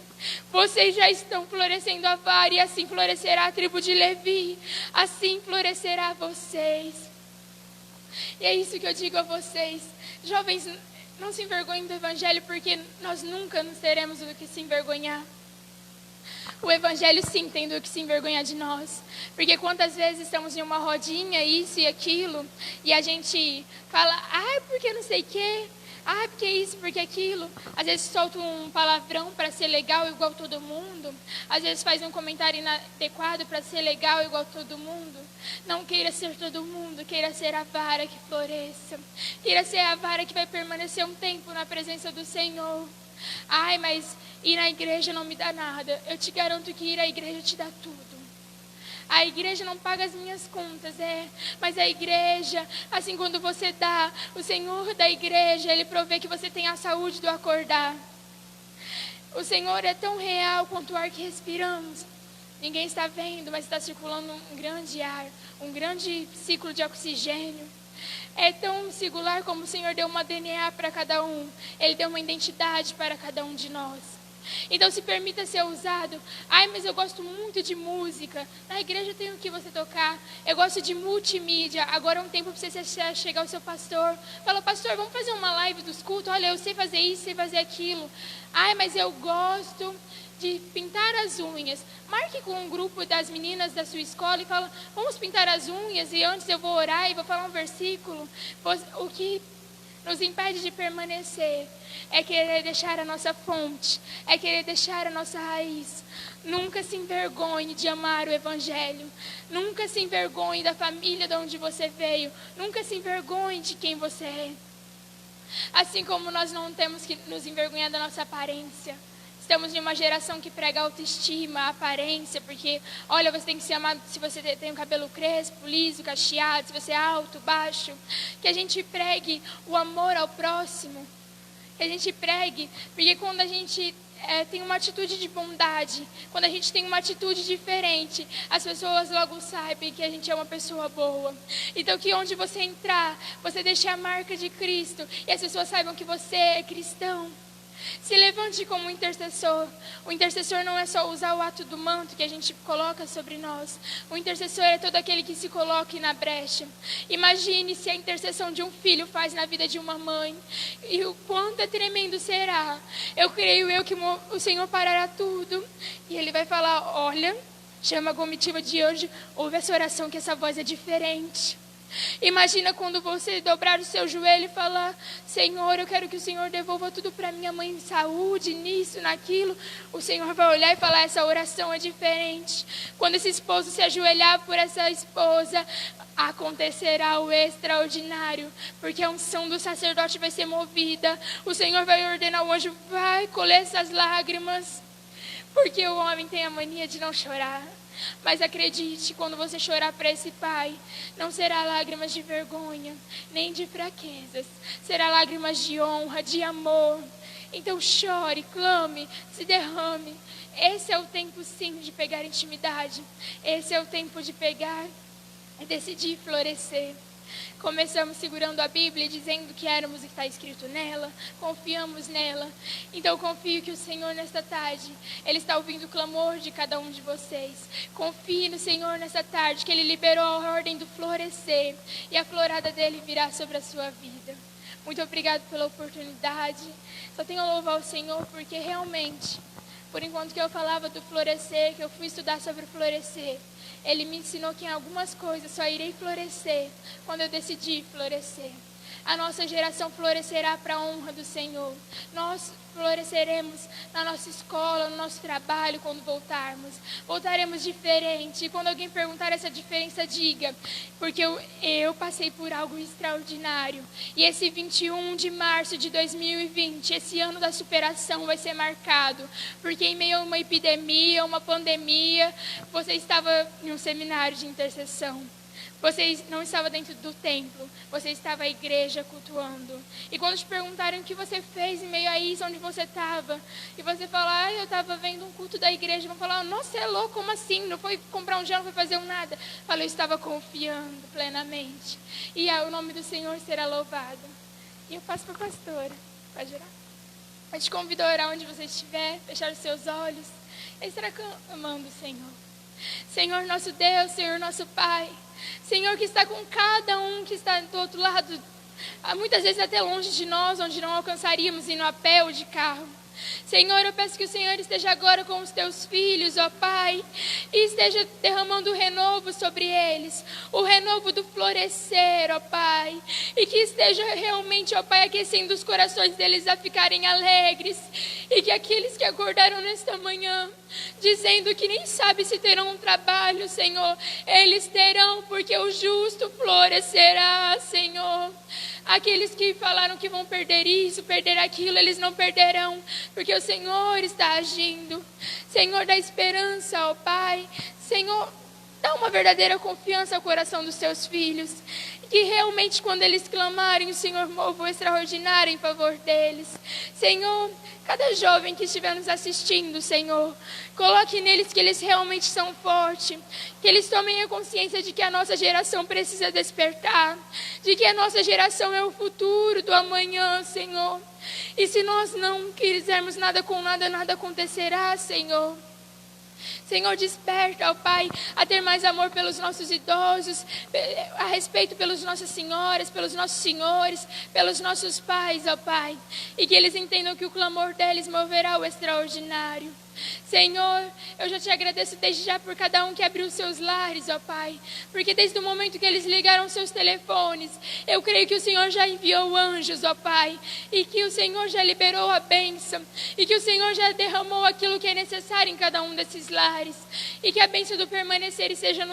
Vocês já estão florescendo a vara, e assim florescerá a tribo de Levi. Assim florescerá vocês. E é isso que eu digo a vocês, jovens: não se envergonhem do Evangelho, porque nós nunca nos teremos do que se envergonhar. O Evangelho sim tem do que se envergonhar de nós. Porque quantas vezes estamos em uma rodinha, isso e aquilo, e a gente fala: porque não sei o quê, Ah, porque isso, porque aquilo. Às vezes solta um palavrão para ser legal igual todo mundo. Às vezes faz um comentário inadequado para ser legal igual todo mundo. Não queira ser todo mundo, queira ser a vara que floresça. Queira ser a vara que vai permanecer um tempo na presença do Senhor. Ai, mas ir na igreja não me dá nada. Eu te garanto que ir à igreja te dá tudo. A igreja não paga as minhas contas, mas a igreja, assim quando você dá, o Senhor da igreja, Ele provê que você tem a saúde do acordar. O Senhor é tão real quanto o ar que respiramos. Ninguém está vendo, mas está circulando um grande ar, um grande ciclo de oxigênio. É tão singular como o Senhor deu uma DNA para cada um. Ele deu uma identidade para cada um de nós. Então se permita ser usado. Ai, mas eu gosto muito de música. Na igreja tem o que você tocar. Eu gosto de multimídia. Agora é um tempo para você chegar ao seu pastor. Fala, pastor, vamos fazer uma live dos cultos. Olha, eu sei fazer isso, sei fazer aquilo. Ai, mas eu gosto de pintar as unhas. Marque com um grupo das meninas da sua escola e fala, vamos pintar as unhas. E antes eu vou orar e vou falar um versículo. O que nos impede de permanecer é querer deixar a nossa fonte, é querer deixar a nossa raiz. Nunca se envergonhe de amar o Evangelho. Nunca se envergonhe da família de onde você veio. Nunca se envergonhe de quem você é. Assim como nós não temos que nos envergonhar da nossa aparência. Estamos em uma geração que prega autoestima, aparência, porque, olha, você tem que se amar se você tem o cabelo crespo, liso, cacheado, se você é alto, baixo. Que a gente pregue o amor ao próximo. Que a gente pregue, porque quando a gente tem uma atitude de bondade, quando a gente tem uma atitude diferente, as pessoas logo sabem que a gente é uma pessoa boa. Então que onde você entrar, você deixe a marca de Cristo e as pessoas saibam que você é cristão. Se levante como intercessor. O intercessor não é só usar o ato do manto que a gente coloca sobre nós. O intercessor é todo aquele que se coloque na brecha. Imagine se a intercessão de um filho faz na vida de uma mãe. E o quanto é tremendo será. Eu creio que o Senhor parará tudo. E Ele vai falar, olha, chama a comitiva de hoje, ouve essa oração que essa voz é diferente. Imagina quando você dobrar o seu joelho e falar, Senhor, eu quero que o Senhor devolva tudo para minha mãe em saúde, nisso, naquilo. O Senhor vai olhar e falar, essa oração é diferente. Quando esse esposo se ajoelhar por essa esposa, acontecerá o extraordinário, porque a unção do sacerdote vai ser movida. O Senhor vai ordenar o anjo, vai colher essas lágrimas, porque o homem tem a mania de não chorar. Mas acredite, quando você chorar para esse pai, não será lágrimas de vergonha, nem de fraquezas. Será lágrimas de honra, de amor. Então chore, clame, se derrame. Esse é o tempo sim de pegar intimidade. Esse é o tempo de pegar e decidir florescer. Começamos segurando a Bíblia, dizendo que éramos o que está escrito nela, confiamos nela. Então confio que o Senhor nesta tarde, Ele está ouvindo o clamor de cada um de vocês. Confie no Senhor nesta tarde, que Ele liberou a ordem do florescer, e a florada dele virá sobre a sua vida. Muito obrigado pela oportunidade. Só tenho a louvar o Senhor, porque realmente, por enquanto que eu falava do florescer, que eu fui estudar sobre o florescer, Ele me ensinou que em algumas coisas só irei florescer quando eu decidir florescer. A nossa geração florescerá para a honra do Senhor. Nós floresceremos na nossa escola, no nosso trabalho, quando voltarmos. Voltaremos diferente. E quando alguém perguntar essa diferença, diga, porque eu passei por algo extraordinário. E esse 21 de março de 2020, esse ano da superação vai ser marcado. Porque em meio a uma epidemia, uma pandemia, você estava em um seminário de intercessão. Você não estava dentro do templo, você estava à igreja cultuando. E quando te perguntarem o que você fez em meio a isso, onde você estava, e você falar, eu estava vendo um culto da igreja, vão falar, nossa, você é louco, como assim? Não foi comprar um gel, não foi fazer um nada. Fala, eu estava confiando plenamente. E o nome do Senhor será louvado. E eu passo para a pastora, pode orar. Eu te convido a orar onde você estiver, fechar os seus olhos, e estará clamando o Senhor. Senhor nosso Deus, Senhor nosso Pai, Senhor que está com cada um que está do outro lado, muitas vezes até longe de nós, onde não alcançaríamos indo a pé ou de carro. Senhor, eu peço que o Senhor esteja agora com os teus filhos, ó Pai, e esteja derramando o renovo sobre eles, o renovo do florescer, ó Pai, e que esteja realmente, ó Pai, aquecendo os corações deles a ficarem alegres, e que aqueles que acordaram nesta manhã, dizendo que nem sabe se terão um trabalho, Senhor, eles terão, porque o justo florescerá, Senhor. Aqueles que falaram que vão perder isso, perder aquilo, eles não perderão, porque o Senhor está agindo. Senhor, dá esperança ao Pai. Senhor, dá uma verdadeira confiança ao coração dos seus filhos. Que realmente quando eles clamarem, o Senhor mova o extraordinário em favor deles. Senhor, cada jovem que estiver nos assistindo, Senhor, coloque neles que eles realmente são fortes, que eles tomem a consciência de que a nossa geração precisa despertar, de que a nossa geração é o futuro do amanhã, Senhor. E se nós não quisermos nada com nada, nada acontecerá, Senhor. Senhor, desperta, ó Pai, a ter mais amor pelos nossos idosos, a respeito pelas nossas senhoras, pelos nossos senhores, pelos nossos pais, ó Pai. E que eles entendam que o clamor deles moverá o extraordinário. Senhor, eu já te agradeço desde já por cada um que abriu seus lares, ó Pai, porque desde o momento que eles ligaram seus telefones, eu creio que o Senhor já enviou anjos, ó Pai, e que o Senhor já liberou a bênção, e que o Senhor já derramou aquilo que é necessário em cada um desses lares, e que a bênção do permanecer seja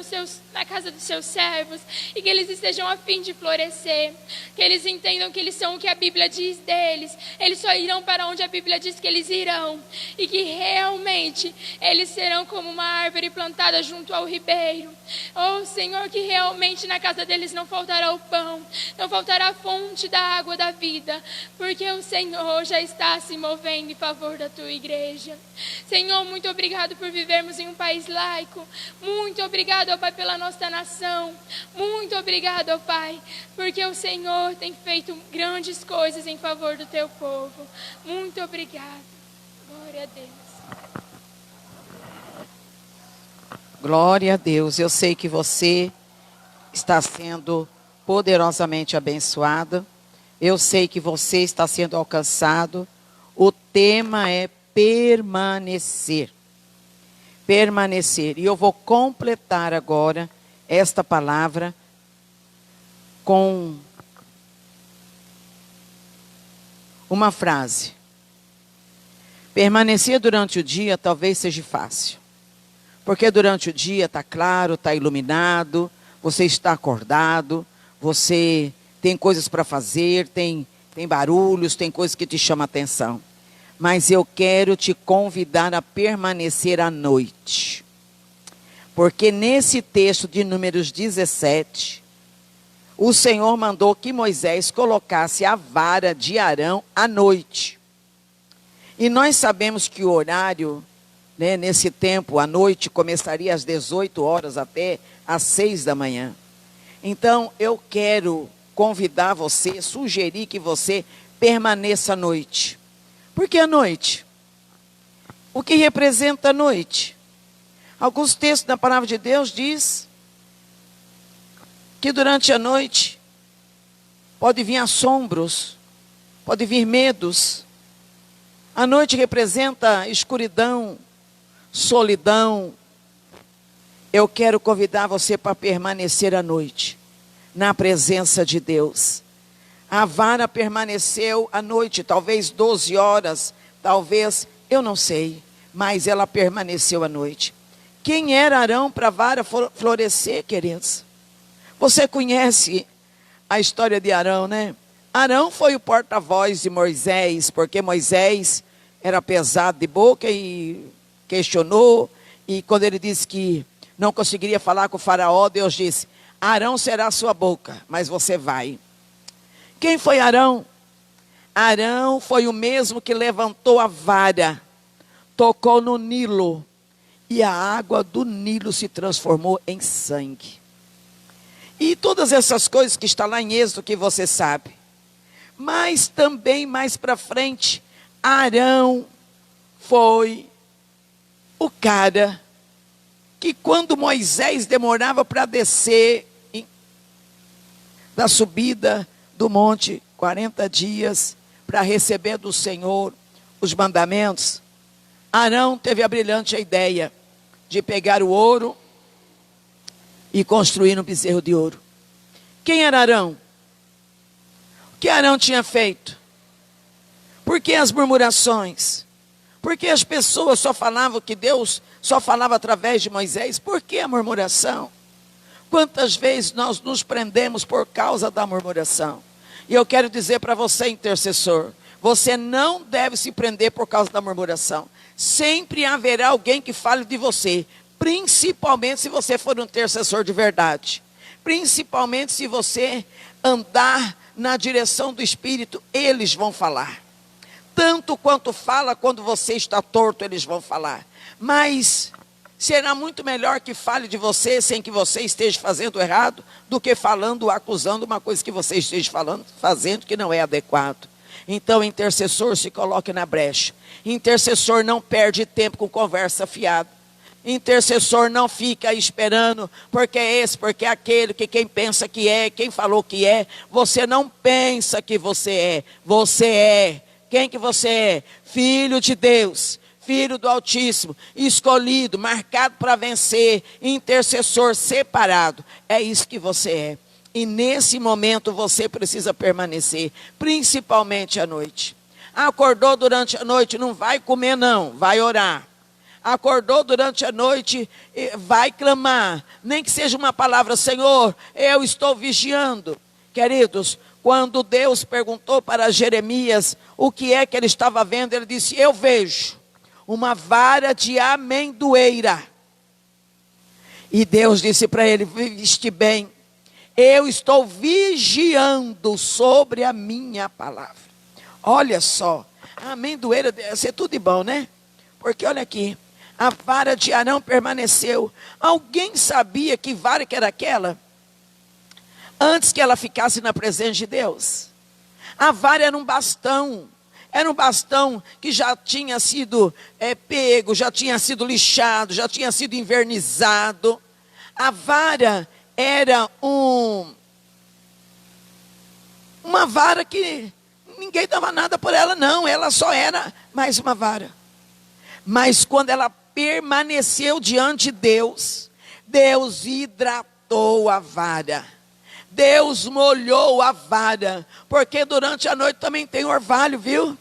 na casa dos seus servos, e que eles estejam a fim de florescer, que eles entendam que eles são o que a Bíblia diz deles, eles só irão para onde a Bíblia diz que eles irão, e que realmente eles serão como uma árvore plantada junto ao ribeiro. Oh Senhor, que realmente na casa deles não faltará o pão, não faltará a fonte da água da vida, porque o Senhor já está se movendo em favor da tua igreja. Senhor, muito obrigado por vivermos em um país laico. Muito obrigado, ó Pai, pela nossa nação. Muito obrigado, ó Pai, porque o Senhor tem feito grandes coisas em favor do teu povo. Muito obrigado. Glória a Deus. Glória a Deus. Eu sei que você está sendo poderosamente abençoada. Eu sei que você está sendo alcançado. O tema é permanecer. Permanecer. E eu vou completar agora esta palavra com uma frase. Permanecer durante o dia talvez seja fácil. Porque durante o dia está claro, está iluminado, você está acordado, você tem coisas para fazer, tem barulhos, tem coisas que te chamam a atenção. Mas eu quero te convidar a permanecer à noite. Porque nesse texto de Números 17, o Senhor mandou que Moisés colocasse a vara de Arão à noite. E nós sabemos que o horário, nesse tempo, à noite, começaria às 18 horas até às 6 da manhã. Então, eu quero convidar você, sugerir que você permaneça à noite. Por que à noite? O que representa a noite? Alguns textos da palavra de Deus diz que durante a noite pode vir assombros, pode vir medos. A noite representa escuridão, solidão. Eu quero convidar você para permanecer à noite, na presença de Deus. A vara permaneceu à noite, talvez 12 horas, talvez, eu não sei, mas ela permaneceu à noite. Quem era Arão para a vara florescer, queridos? Você conhece a história de Arão, né? Arão foi o porta-voz de Moisés, porque Moisés era pesado de boca e questionou, e quando ele disse que não conseguiria falar com o faraó, Deus disse: Arão será a sua boca, mas você vai. Quem foi Arão? Arão foi o mesmo que levantou a vara, tocou no Nilo, e a água do Nilo se transformou em sangue. E todas essas coisas que está lá em Êxodo que você sabe. Mas também mais para frente, Arão foi o cara que quando Moisés demorava para descer da subida do monte, 40 dias, para receber do Senhor os mandamentos, Arão teve a brilhante ideia de pegar o ouro e construir um bezerro de ouro. Quem era Arão? O que Arão tinha feito? Por que as murmurações? Por que as pessoas só falavam que Deus só falava através de Moisés? Por que a murmuração? Quantas vezes nós nos prendemos por causa da murmuração? E eu quero dizer para você, intercessor, você não deve se prender por causa da murmuração. Sempre haverá alguém que fale de você, principalmente se você for um intercessor de verdade. Principalmente se você andar na direção do Espírito, eles vão falar. Tanto quanto fala quando você está torto, eles vão falar. Mas será muito melhor que fale de você sem que você esteja fazendo errado, do que falando, acusando uma coisa que você esteja fazendo que não é adequado. Então, intercessor, se coloque na brecha. Intercessor não perde tempo com conversa fiada. Intercessor não fica esperando, porque é esse, porque é aquele, que quem pensa que é, quem falou que é. Você não pensa que você é, você é. Quem que você é? Filho de Deus, filho do Altíssimo, escolhido, marcado para vencer, intercessor separado. É isso que você é. E nesse momento você precisa permanecer, principalmente à noite. Acordou durante a noite, não vai comer não, vai orar. Acordou durante a noite, vai clamar. Nem que seja uma palavra, Senhor, eu estou vigiando. Queridos, quando Deus perguntou para Jeremias o que é que ele estava vendo, ele disse, eu vejo uma vara de amendoeira. E Deus disse para ele, viste bem, eu estou vigiando sobre a minha palavra. Olha só, a amendoeira deve ser tudo de bom, né? Porque olha aqui, a vara de Arão permaneceu. Alguém sabia que vara que era aquela? Antes que ela ficasse na presença de Deus. A vara era um bastão. Era um bastão que já tinha sido pego, já tinha sido lixado, já tinha sido invernizado. A vara era uma vara que ninguém dava nada por ela, não. Ela só era mais uma vara. Mas quando ela permaneceu diante de Deus, Deus hidratou a vara. Deus molhou a vara, porque durante a noite também tem orvalho, viu?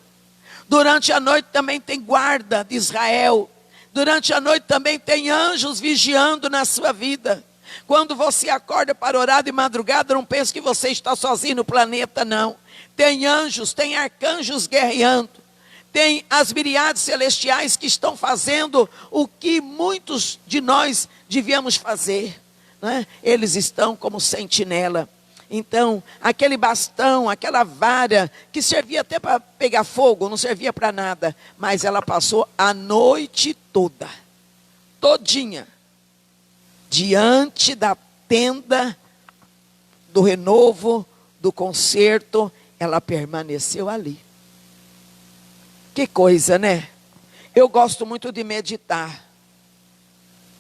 Durante a noite também tem guarda de Israel. Durante a noite também tem anjos vigiando na sua vida. Quando você acorda para orar de madrugada, não pense que você está sozinho no planeta, não. Tem anjos, tem arcanjos guerreando. Tem as miríades celestiais que estão fazendo o que muitos de nós devíamos fazer. Né? Eles estão como sentinela. Então, aquele bastão, aquela vara, que servia até para pegar fogo, não servia para nada. Mas ela passou a noite toda, todinha, diante da tenda do renovo, do concerto, ela permaneceu ali. Que coisa, né? Eu gosto muito de meditar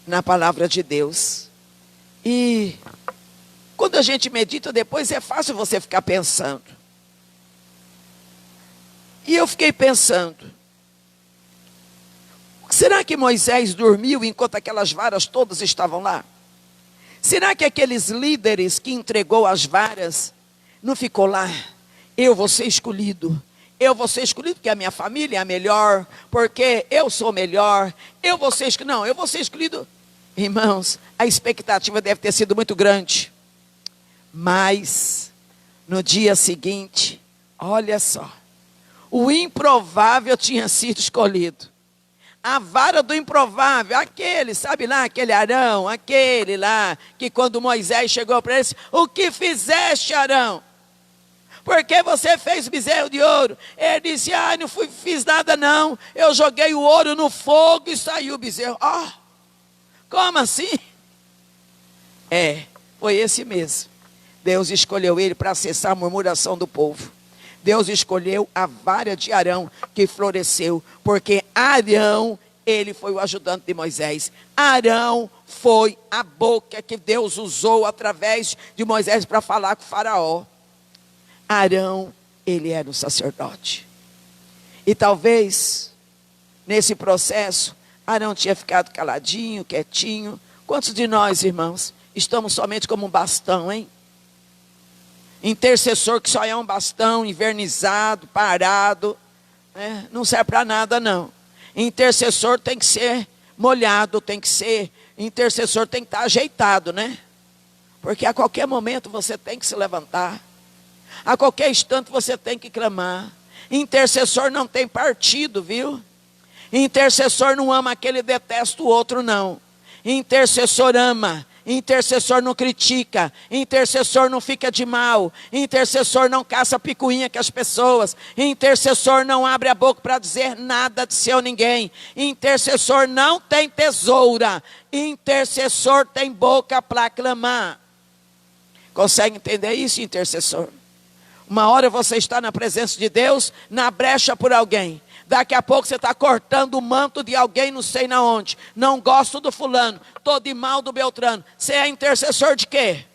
na palavra de Deus. E quando a gente medita, depois é fácil você ficar pensando. E eu fiquei pensando, será que Moisés dormiu enquanto aquelas varas todas estavam lá? Será que aqueles líderes que entregou as varas não ficou lá? Eu vou ser escolhido. Eu vou ser escolhido porque a minha família é a melhor, porque eu sou melhor. Eu vou ser escolhido. Não, eu vou ser escolhido. Irmãos, a expectativa deve ter sido muito grande. Mas, no dia seguinte, olha só, o improvável tinha sido escolhido. A vara do improvável, aquele, sabe lá, aquele Arão, aquele lá, que quando Moisés chegou para ele, disse, o que fizeste, Arão? Por que você fez bezerro de ouro? Ele disse, não fiz nada não, eu joguei o ouro no fogo e saiu o bezerro. Como assim? Foi esse mesmo. Deus escolheu ele para cessar a murmuração do povo. Deus escolheu a vara de Arão que floresceu, porque Arão, ele foi o ajudante de Moisés. Arão foi a boca que Deus usou através de Moisés para falar com o faraó. Arão, ele era o sacerdote. E talvez, nesse processo, Arão tinha ficado caladinho, quietinho. Quantos de nós, irmãos, estamos somente como um bastão, hein? Intercessor que só é um bastão, invernizado, parado, né? Não serve para nada, não. Intercessor tem que ser molhado, intercessor tem que estar ajeitado, né? Porque a qualquer momento você tem que se levantar. A qualquer instante você tem que clamar. Intercessor não tem partido, viu? Intercessor não ama aquele e detesta o outro, não. Intercessor ama. Intercessor não critica. Intercessor não fica de mal. Intercessor não caça picuinha com as pessoas. Intercessor não abre a boca para dizer nada de seu ninguém. Intercessor não tem tesoura. Intercessor tem boca para clamar. Consegue entender isso, intercessor? Uma hora você está na presença de Deus, na brecha por alguém. Daqui a pouco você está cortando o manto de alguém, não sei na onde. Não gosto do fulano, estou de mal do Beltrano. Você é intercessor de quê?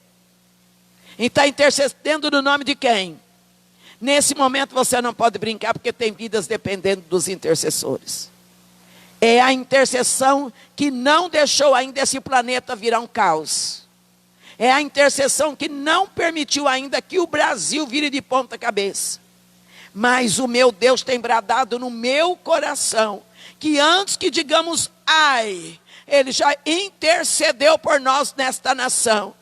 E está intercedendo no nome de quem? Nesse momento você não pode brincar, porque tem vidas dependendo dos intercessores. É a intercessão que não deixou ainda esse planeta virar um caos. É a intercessão que não permitiu ainda que o Brasil vire de ponta cabeça. Mas o meu Deus tem bradado no meu coração, que antes que digamos ai, Ele já intercedeu por nós nesta nação.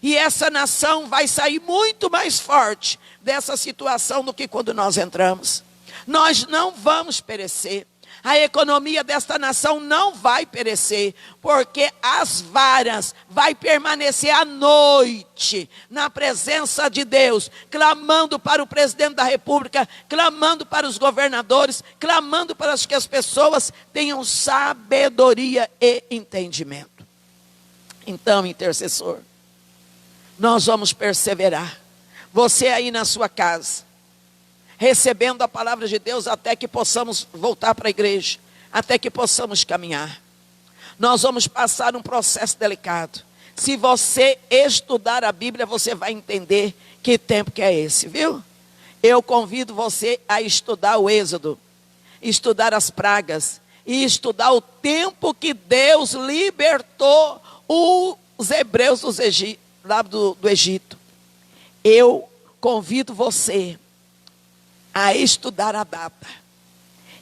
E essa nação vai sair muito mais forte dessa situação do que quando nós entramos. Nós não vamos perecer. A economia desta nação não vai perecer, porque as varas vai permanecer à noite, na presença de Deus, clamando para o presidente da república, clamando para os governadores, clamando para que as pessoas tenham sabedoria e entendimento. Então, intercessor, nós vamos perseverar. Você aí na sua casa, recebendo a palavra de Deus até que possamos voltar para a igreja, até que possamos caminhar. Nós vamos passar um processo delicado. Se você estudar a Bíblia, você vai entender que tempo que é esse, viu? Eu convido você a estudar o Êxodo, estudar as pragas e estudar o tempo que Deus libertou os hebreus lá do Egito. Eu convido você a estudar a data.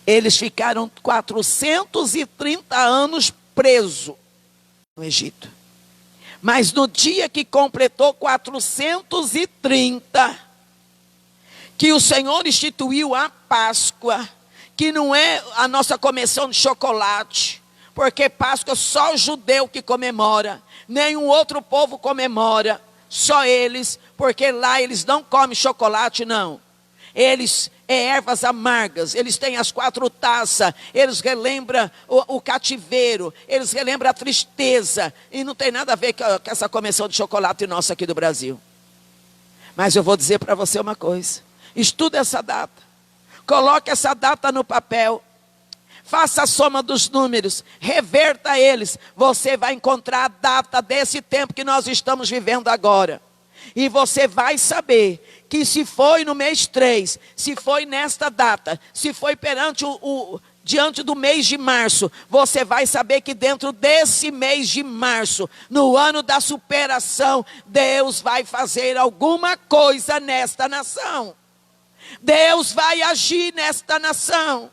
Eles ficaram 430 anos presos no Egito. Mas no dia que completou 430, que o Senhor instituiu a Páscoa, que não é a nossa começão de chocolate, porque Páscoa só o judeu que comemora, nenhum outro povo comemora, só eles, porque lá eles não comem chocolate, não. Eles ervas amargas, eles têm as 4 taças, eles relembram o cativeiro, eles relembram a tristeza, e não tem nada a ver com essa começão de chocolate nossa aqui do Brasil. Mas eu vou dizer para você uma coisa, estuda essa data, coloque essa data no papel, faça a soma dos números, reverta eles, você vai encontrar a data desse tempo que nós estamos vivendo agora. E você vai saber que se foi no mês 3, se foi nesta data, se foi diante do mês de março, você vai saber que dentro desse mês de março, no ano da superação, Deus vai fazer alguma coisa nesta nação. Deus vai agir nesta nação.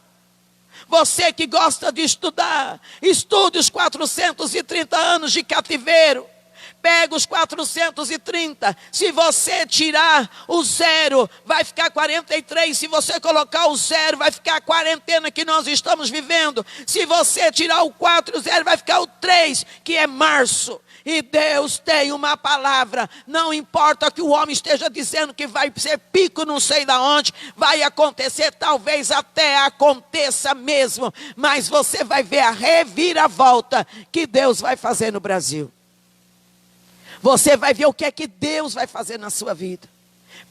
Você que gosta de estudar, estude os 430 anos de cativeiro. Pega os 430, se você tirar o 0, vai ficar 43, se você colocar o 0, vai ficar a quarentena que nós estamos vivendo, se você tirar o 4 e o 0, vai ficar o 3, que é março, e Deus tem uma palavra, não importa que o homem esteja dizendo que vai ser pico não sei da onde, vai acontecer, talvez até aconteça mesmo, mas você vai ver a reviravolta que Deus vai fazer no Brasil. Você vai ver o que é que Deus vai fazer na sua vida.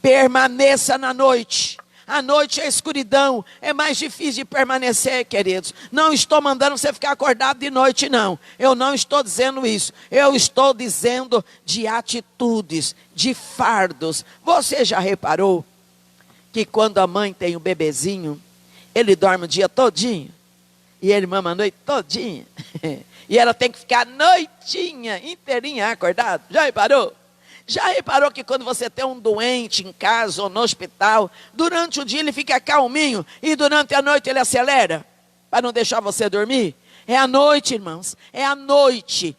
Permaneça na noite. A noite é escuridão. É mais difícil de permanecer, queridos. Não estou mandando você ficar acordado de noite, não. Eu não estou dizendo isso. Eu estou dizendo de atitudes, de fardos. Você já reparou que quando a mãe tem um bebezinho Ele dorme o dia todinho. E ele mama a noite todinha. E ela tem que ficar a noitinha inteirinha acordada. Já reparou? Já reparou que quando você tem um doente em casa ou no hospital, durante o dia ele fica calminho e durante a noite ele acelera para não deixar você dormir? É a noite, irmãos, é a noite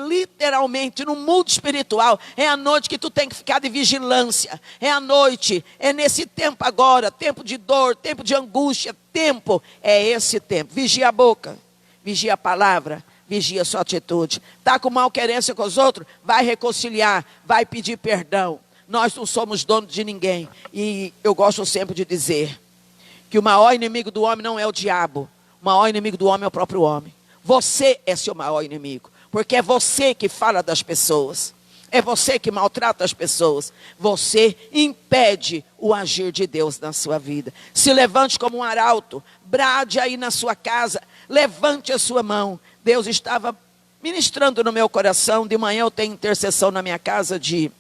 literalmente no mundo espiritual, é a noite que tu tem que ficar de vigilância, é a noite, é nesse tempo agora, tempo de dor, tempo de angústia, é esse tempo. Vigia a boca, vigia a palavra, vigia a sua atitude. Está com malquerência com os outros? Vai reconciliar, vai pedir perdão. Nós não somos donos de ninguém. E eu gosto sempre de dizer que o maior inimigo do homem não é o diabo. O maior inimigo do homem é o próprio homem. Você é seu maior inimigo. Porque é você que fala das pessoas. É você que maltrata as pessoas. Você impede o agir de Deus na sua vida. Se levante como um arauto. Brade aí na sua casa. Levante a sua mão. Deus estava ministrando no meu coração. De manhã eu tenho intercessão na minha casa de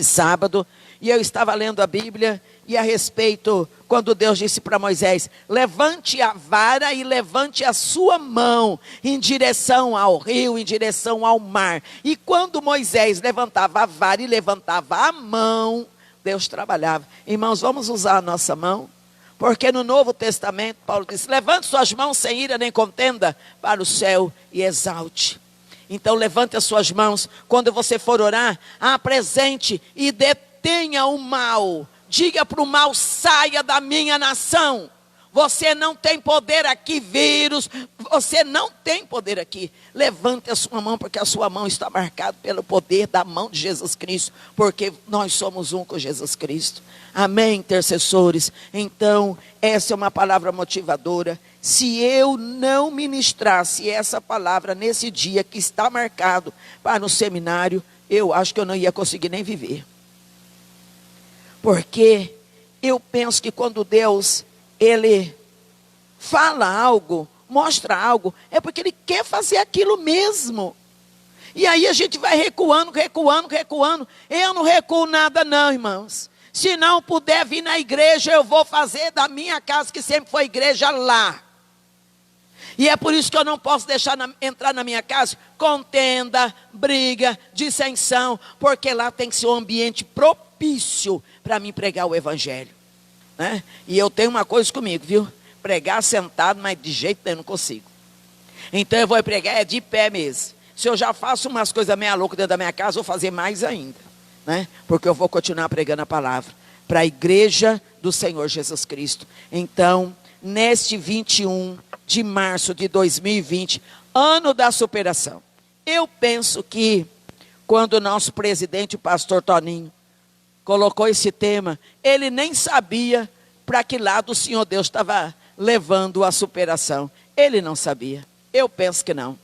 sábado. E eu estava lendo a Bíblia. E a respeito, quando Deus disse para Moisés, levante a vara e levante a sua mão em direção ao rio, em direção ao mar. E quando Moisés levantava a vara e levantava a mão, Deus trabalhava. Irmãos, vamos usar a nossa mão? Porque no Novo Testamento, Paulo disse, levante suas mãos sem ira nem contenda para o céu e exalte. Então levante as suas mãos, quando você for orar, apresente e detenha o mal. Diga para o mal, saia da minha nação. Você não tem poder aqui, vírus. Você não tem poder aqui. Levante a sua mão, porque a sua mão está marcada pelo poder da mão de Jesus Cristo. Porque nós somos um com Jesus Cristo. Amém, intercessores? Então, essa é uma palavra motivadora. Se eu não ministrasse essa palavra nesse dia que está marcado para o seminário, eu acho que eu não ia conseguir nem viver. Porque eu penso que quando Deus, Ele fala algo, mostra algo, é porque Ele quer fazer aquilo mesmo. E aí a gente vai recuando. Eu não recuo nada não, irmãos. Se não puder vir na igreja, eu vou fazer da minha casa, que sempre foi igreja, lá. E é por isso que eu não posso deixar entrar na minha casa contenda, briga, dissensão, porque lá tem que ser um ambiente propício para mim pregar o evangelho, né? E eu tenho uma coisa comigo, viu? Pregar sentado, mas de jeito nenhum não consigo. Então eu vou pregar de pé mesmo. Se eu já faço umas coisas meia louca dentro da minha casa, eu vou fazer mais ainda, né? Porque eu vou continuar pregando a palavra para a igreja do Senhor Jesus Cristo. Então, neste 21 de março de 2020, ano da superação, eu penso que quando o nosso presidente, o pastor Toninho, colocou esse tema, ele nem sabia para que lado o Senhor Deus estava levando a superação. Ele não sabia. Eu penso que não.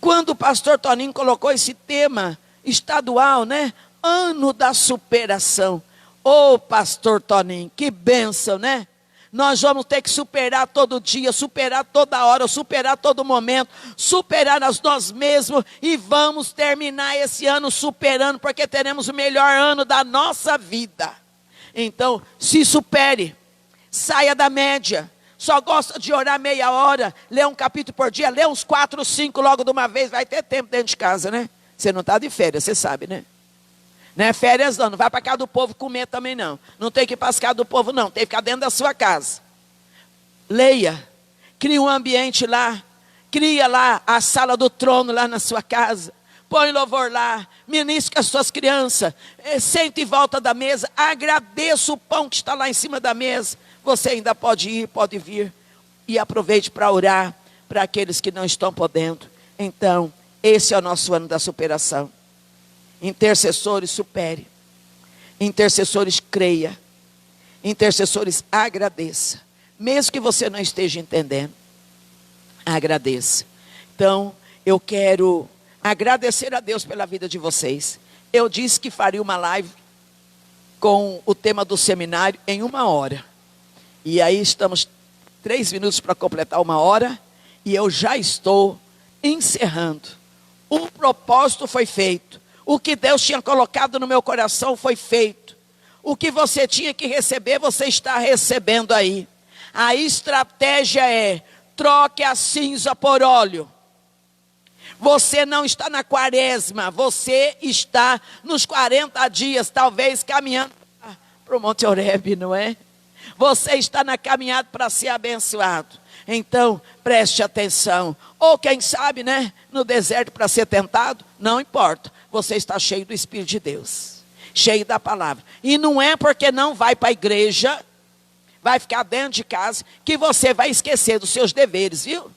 Quando o pastor Toninho colocou esse tema estadual, né? Ano da superação. Ô, pastor Toninho, que bênção, né? Nós vamos ter que superar todo dia, superar toda hora, superar todo momento, superar nós mesmos e vamos terminar esse ano superando, porque teremos o melhor ano da nossa vida. Então, se supere, saia da média. Só gosta de orar meia hora, lê um capítulo por dia, lê uns 4, 5 logo de uma vez, vai ter tempo dentro de casa, né? Você não está de férias, você sabe, né? Não é férias não vai para casa do povo comer também não. Não tem que ir para casa do povo não, tem que ficar dentro da sua casa. Leia, cria um ambiente lá, cria lá a sala do trono lá na sua casa. Põe louvor lá, ministre com as suas crianças, sente em volta da mesa, agradeça o pão que está lá em cima da mesa. Você ainda pode ir, pode vir e aproveite para orar para aqueles que não estão podendo. Então, esse é o nosso ano da superação. Intercessores, supere. Intercessores, creia. Intercessores, agradeça. Mesmo que você não esteja entendendo, agradeça. Então, eu quero agradecer a Deus pela vida de vocês. Eu disse que faria uma live com o tema do seminário em 1 hora. E aí estamos 3 minutos para completar 1 hora. E eu já estou encerrando. O propósito foi feito. O que Deus tinha colocado no meu coração foi feito. O que você tinha que receber, você está recebendo aí. A estratégia é: troque a cinza por óleo. Você não está na quaresma, você está nos 40 dias, talvez caminhando para o Monte Horebe, não é? Você está na caminhada para ser abençoado. Então, preste atenção. Ou quem sabe, né? No deserto para ser tentado, não importa. Você está cheio do Espírito de Deus, cheio da palavra. E não é porque não vai para a igreja, vai ficar dentro de casa, que você vai esquecer dos seus deveres, viu?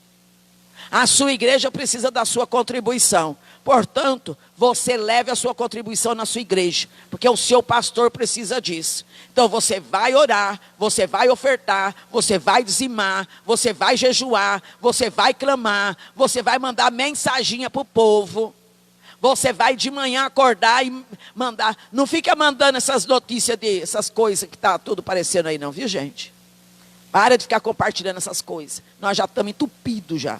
A sua igreja precisa da sua contribuição. Portanto, você leve a sua contribuição na sua igreja, porque o seu pastor precisa disso. Então você vai orar, você vai ofertar, você vai dizimar, você vai jejuar, você vai clamar, você vai mandar mensaginha para o povo. Você vai de manhã acordar e mandar. Não fica mandando essas notícias, essas coisas que está tudo parecendo aí não, viu gente? Para de ficar compartilhando essas coisas. Nós já estamos entupidos já.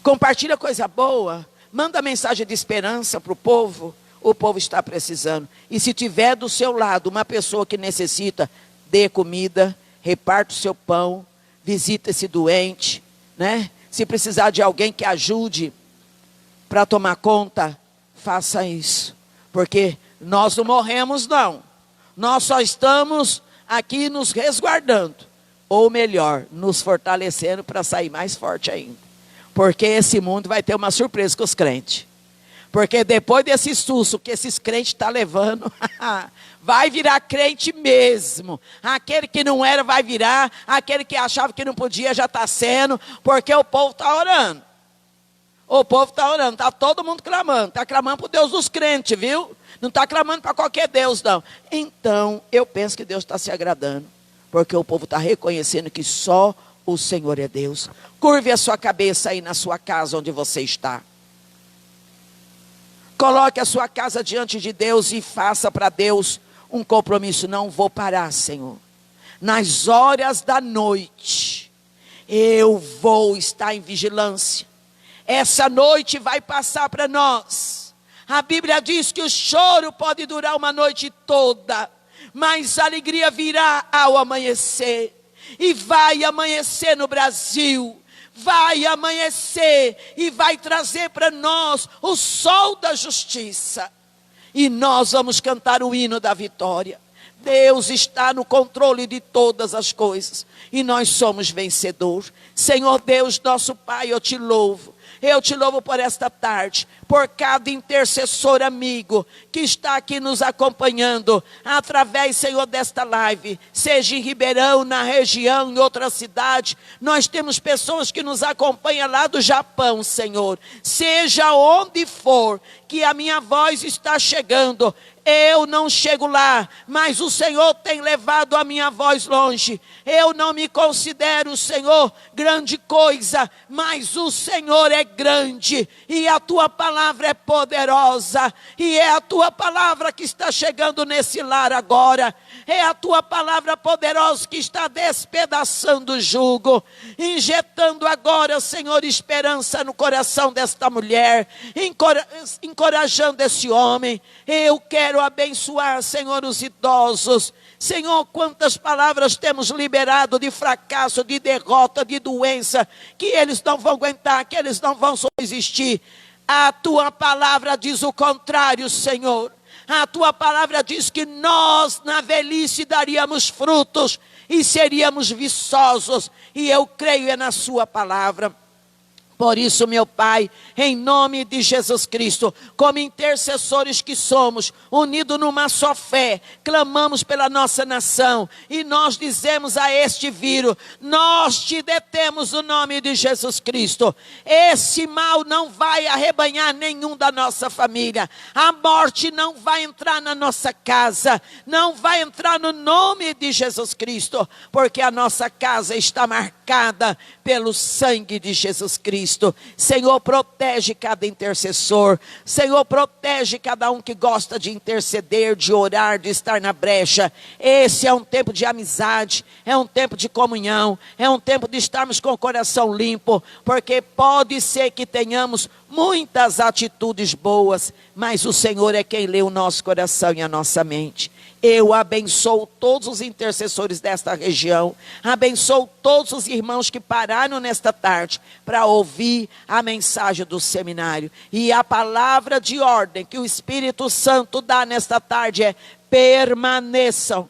Compartilha coisa boa, manda mensagem de esperança para o povo está precisando. E se tiver do seu lado uma pessoa que necessita, dê comida, reparta o seu pão, visita esse doente, né? Se precisar de alguém que ajude para tomar conta, faça isso. Porque nós não morremos não, nós só estamos aqui nos resguardando, ou melhor, nos fortalecendo para sair mais forte ainda. Porque esse mundo vai ter uma surpresa com os crentes. Porque depois desse susto que esses crentes estão levando, vai virar crente mesmo. Aquele que não era vai virar, aquele que achava que não podia já está sendo, porque o povo está orando. O povo está orando, está todo mundo clamando. Está clamando para o Deus dos crentes, viu? Não está clamando para qualquer Deus não. Então, eu penso que Deus está se agradando. Porque o povo está reconhecendo que só o Senhor é Deus. Curve a sua cabeça aí na sua casa onde você está. Coloque a sua casa diante de Deus e faça para Deus um compromisso. Não vou parar, Senhor. Nas horas da noite, eu vou estar em vigilância. Essa noite vai passar para nós. A Bíblia diz que o choro pode durar uma noite toda, mas a alegria virá ao amanhecer. E vai amanhecer no Brasil, vai amanhecer e vai trazer para nós o sol da justiça. E nós vamos cantar o hino da vitória. Deus está no controle de todas as coisas e nós somos vencedores. Senhor Deus, nosso Pai, eu te louvo. Eu te louvo por esta tarde, por cada intercessor amigo que está aqui nos acompanhando, através, Senhor, desta live, seja em Ribeirão, na região, em outra cidade. Nós temos pessoas que nos acompanham lá do Japão, Senhor. Seja onde for que a minha voz está chegando, eu não chego lá, mas o Senhor tem levado a minha voz longe. Eu não me considero, Senhor, grande coisa, mas o Senhor é grande e a tua palavra é poderosa. E é a tua palavra que está chegando nesse lar agora. É a tua palavra poderosa que está despedaçando o jugo, injetando agora, Senhor, esperança no coração desta mulher, encorajando esse homem. Eu quero abençoar, Senhor, os idosos. Senhor, quantas palavras temos liberado de fracasso, de derrota, de doença, que eles não vão aguentar, que eles não vão subsistir. A tua palavra diz o contrário, Senhor. A tua palavra diz que nós na velhice daríamos frutos e seríamos viçosos. E eu creio na sua palavra. Por isso, meu Pai, em nome de Jesus Cristo, como intercessores que somos, unidos numa só fé, clamamos pela nossa nação e nós dizemos a este vírus, nós te detemos no nome de Jesus Cristo. Esse mal não vai arrebanhar nenhum da nossa família, a morte não vai entrar na nossa casa, não vai entrar no nome de Jesus Cristo, porque a nossa casa está marcada pelo sangue de Jesus Cristo. Senhor, protege cada intercessor. Senhor, protege cada um que gosta de interceder, de orar, de estar na brecha. Esse é um tempo de amizade, é um tempo de comunhão, é um tempo de estarmos com o coração limpo, porque pode ser que tenhamos muitas atitudes boas, mas o Senhor é quem lê o nosso coração e a nossa mente. Eu abençoo todos os intercessores desta região, abençoo todos os irmãos que pararam nesta tarde para ouvir a mensagem do seminário. E a palavra de ordem que o Espírito Santo dá nesta tarde é: permaneçam,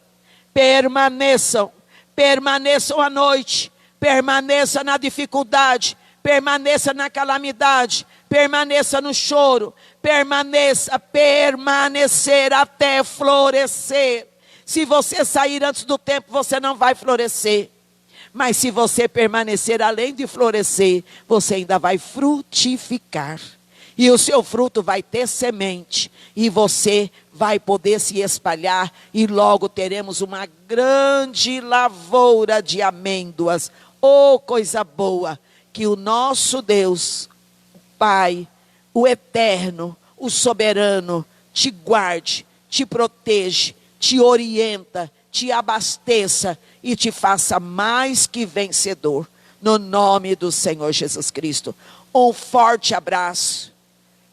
permaneçam, permaneçam à noite, permaneça na dificuldade, permaneça na calamidade, permaneça no choro, permanecer até florescer. Se você sair antes do tempo, você não vai florescer. Mas se você permanecer além de florescer, você ainda vai frutificar. E o seu fruto vai ter semente. E você vai poder se espalhar. E logo teremos uma grande lavoura de amêndoas. Oh, coisa boa! Que o nosso Deus, Pai, o eterno, o soberano, te guarde, te protege, te orienta, te abasteça e te faça mais que vencedor. No nome do Senhor Jesus Cristo. Um forte abraço.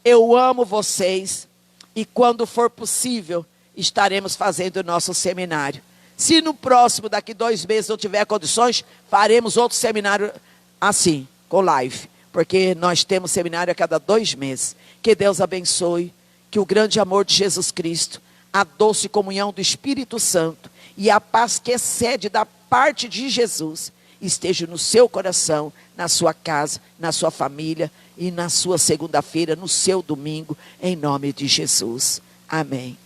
Eu amo vocês. E quando for possível, estaremos fazendo o nosso seminário. Se no próximo, daqui 2 meses, não tiver condições, faremos outro seminário assim, com live. Porque nós temos seminário a cada 2 meses. Que Deus abençoe, que o grande amor de Jesus Cristo, a doce comunhão do Espírito Santo e a paz que excede da parte de Jesus, esteja no seu coração, na sua casa, na sua família e na sua segunda-feira, no seu domingo, em nome de Jesus. Amém.